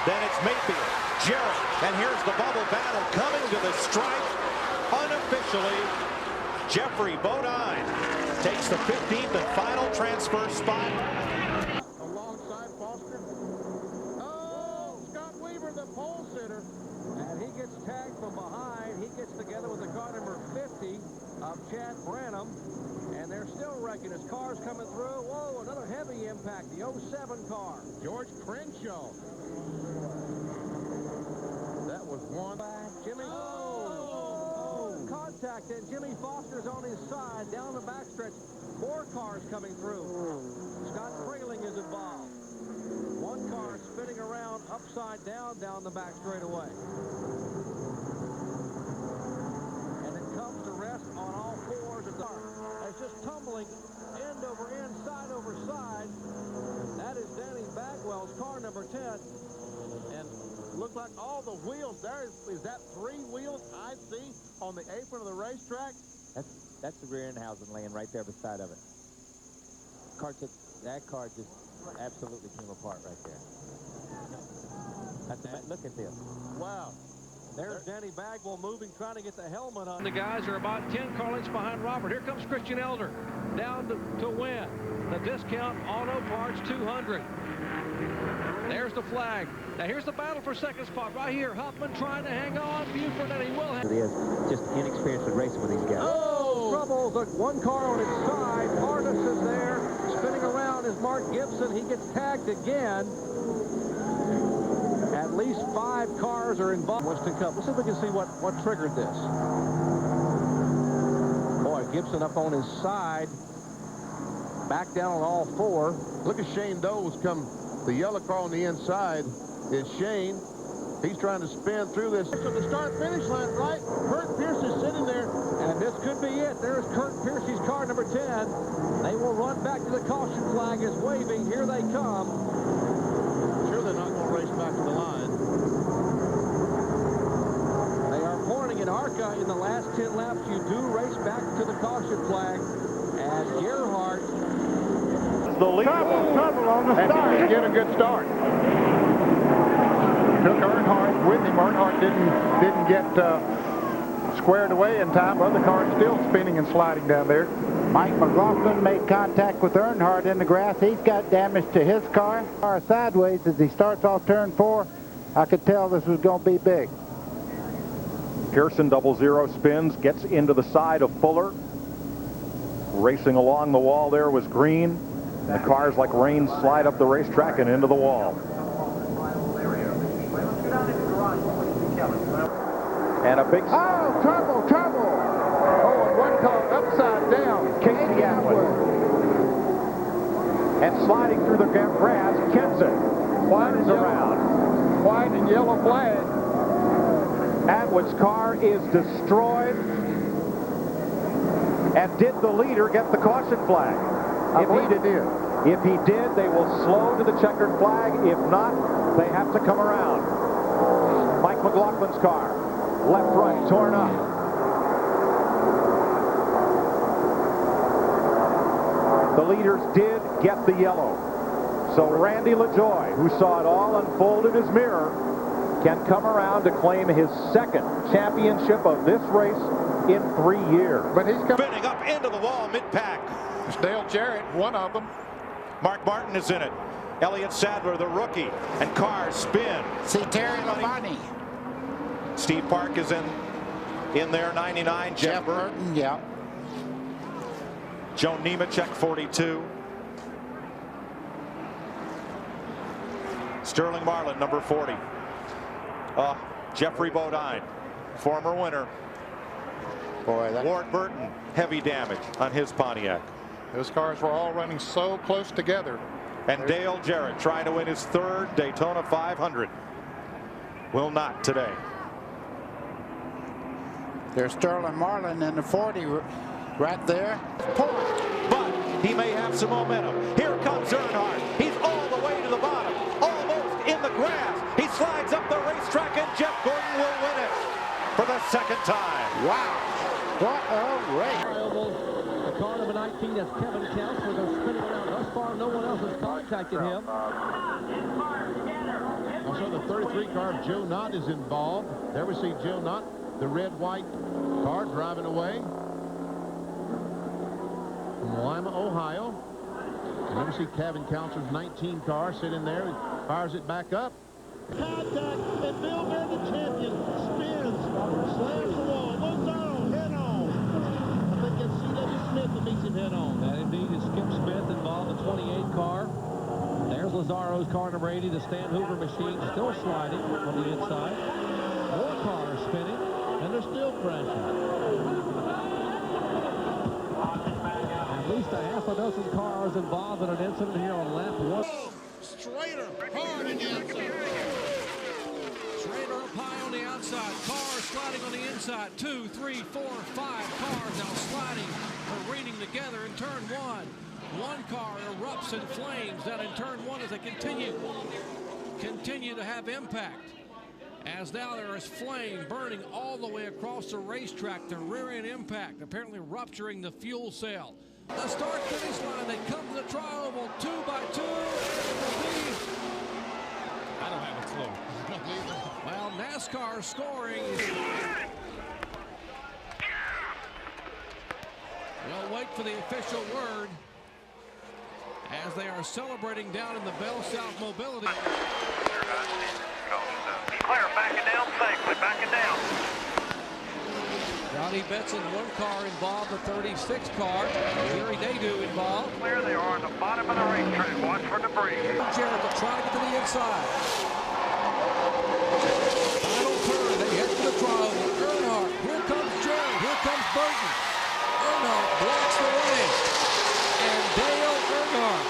Then it's Mayfield, Jarrett, and here's the bubble battle coming to the stripe. Unofficially, Jeffrey Bodine takes the 15th and final transfer spot. Alongside Foster. Oh, Scott Weaver, the pole sitter. And he gets tagged from behind. He gets together with the car number 50 of Chad Branham. And they're still wrecking as cars coming through. Whoa, another heavy impact. The 07 car. George Crenshaw. That was one. Jimmy. Contact, and Jimmy Foster's on his side down the backstretch. More cars coming through. Scott Frayling is involved. One car spinning around upside down the back straightaway. And it comes to rest on all fours of the car. It's just tumbling end over end, side over side. That is Danny Bagwell's car number 10. And look like all the wheels there. Is that 3 wheels I see on the apron of the racetrack? That's the rear end housing laying right there beside of it. That car just absolutely came apart right there. Look at this. Wow. There's Danny Bagwell moving, trying to get the helmet on. The guys are about 10 car lengths behind Robert. Here comes Christian Elder down to win. The Discount Auto Parts 200. There's the flag. Now here's the battle for second spot right here. Huffman trying to hang on. Buford, and he will have. It is just inexperienced with racing with these guys. Oh, trouble. The one car on its side. Hardus is there. Spinning around is Mark Gibson. He gets tagged again. At least 5 cars are involved. Western Cup. Let's see if we can see what triggered this. Boy, Gibson up on his side. Back down on all 4. Look at Shane Doe's come. The yellow car on the inside is Shane. He's trying to spin through this. To the start-finish line, right? Kurt Pierce is sitting there. And this could be it. There's Kurt Pierce's car, number 10. They will run back to the caution flag is waving. Here they come. Sure they're not going to race back to the line. They are pointing at ARCA in the last 10 laps. You do race back to the caution flag. And Gerhardt. The lead. Trouble on the start. And he get a good start. Took Earnhardt with him. Earnhardt didn't get squared away in time. Other cars still spinning and sliding down there. Mike McLaughlin made contact with Earnhardt in the grass. He's got damage to his car. Sideways as he starts off turn 4. I could tell this was going to be big. Pearson 00 spins, gets into the side of Fuller. Racing along the wall there was Green. The cars like rain slide up the racetrack and into the wall. And a big... Oh, trouble! Oh, and one car upside down. Casey Atwood. And sliding through the grass, Kenson. White and yellow flag. Atwood's car is destroyed. And did the leader get the caution flag? I believe it did. If he did, they will slow to the checkered flag. If not, they have to come around. Mike McLaughlin's car, left, right, torn up. The leaders did get the yellow. So Randy LaJoie, who saw it all unfold in his mirror, can come around to claim his second championship of this race in 3 years. But he's spinning up into the wall mid-pack. It's Dale Jarrett, one of them. Mark Martin is in it. Elliott Sadler, the rookie, and cars spin. See Terry Labonte. Steve Park is in there, 99. Jeff Burton, yeah. Joe Nemechek, 42. Sterling Marlin, number 40. Jeffrey Bodine, former winner. Boy, Ward Burton, heavy damage on his Pontiac. Those cars were all running so close together. And Dale Jarrett trying to win his third Daytona 500. Will not today. There's Sterling Marlin in the 40 right there. But he may have some momentum. Here comes Earnhardt. He's all the way to the bottom, almost in the grass. He slides up the racetrack, and Jeff Gordon will win it for the second time. Wow, what a race. The car number 19, that's Kevin Counts, where they're spinning around. Thus far, no one else has contacted him. Also, the 33 car of Joe Knott is involved. There we see Joe Knott, the red-white car driving away from Lima, Ohio. And there we see Kevin Counsel's 19 car sitting there. He fires it back up. Contact, and Bill Bear, the champion, spins, slams the wall, Lozano, head on. I think it's C.W. Smith that meets him head on. That indeed is Skip Smith involved, the 28 car. There's Lazzaro's car number 80, the Stan Hoover machine, still sliding on the inside. More cars spinning, and they're still crashing. At least a half a dozen cars involved in an incident here on lap 1. Straighter, hard in the outside. Schrader up high on the outside. Cars sliding on the inside. 2, 3, 4, 5 cars now sliding, careening together in turn 1. One car erupts in flames down in turn 1 as they continue to have impact. As now there is flame burning all the way across the racetrack. The rear end impact apparently rupturing the fuel cell. The start finish line, they come to the tri-oval 2 by 2. I don't have a clue. Well, NASCAR scoring. We'll wait for the official word as they are celebrating down in the Bell South Mobility. Clear, backing down safely, backing down. Johnny Betson, one car involved, the 36 car. Jerry Nadeau involved. Clear, they are on the bottom of the racetrack. Watch for debris. Jarrett will try to get to the inside. Final turn, they head to the tri-oval. Earnhardt, here comes Jarrett, here comes Burton. Earnhardt blocks the way. And Dale Earnhardt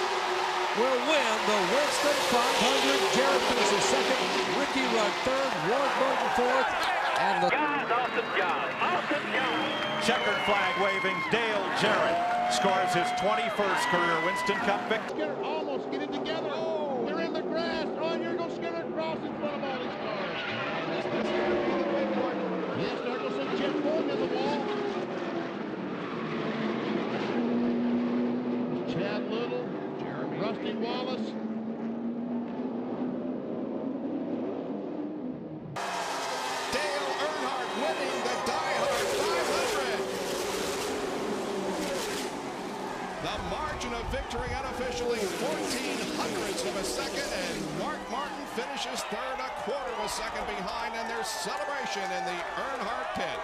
will win the Winston 500. Jarrett finishes second, Ricky Rudd third, Ward Burton fourth, and the Awesome job, awesome job. Checkered flag waving. Dale Jarrett scores his 21st career Winston Cup victory. Skinner almost get it together. Oh, they're in the grass. Oh, here goes Skinner across in front of all these cars. Yes, there goes some Jeff Gordon in the wall. Chad Little, Rusty Wallace. Dale Earnhardt winning the Die-Hard 500. The margin of victory unofficially 14/100ths of a second, and Mark Martin finishes third, a quarter of a second behind, and there's celebration in the Earnhardt pit.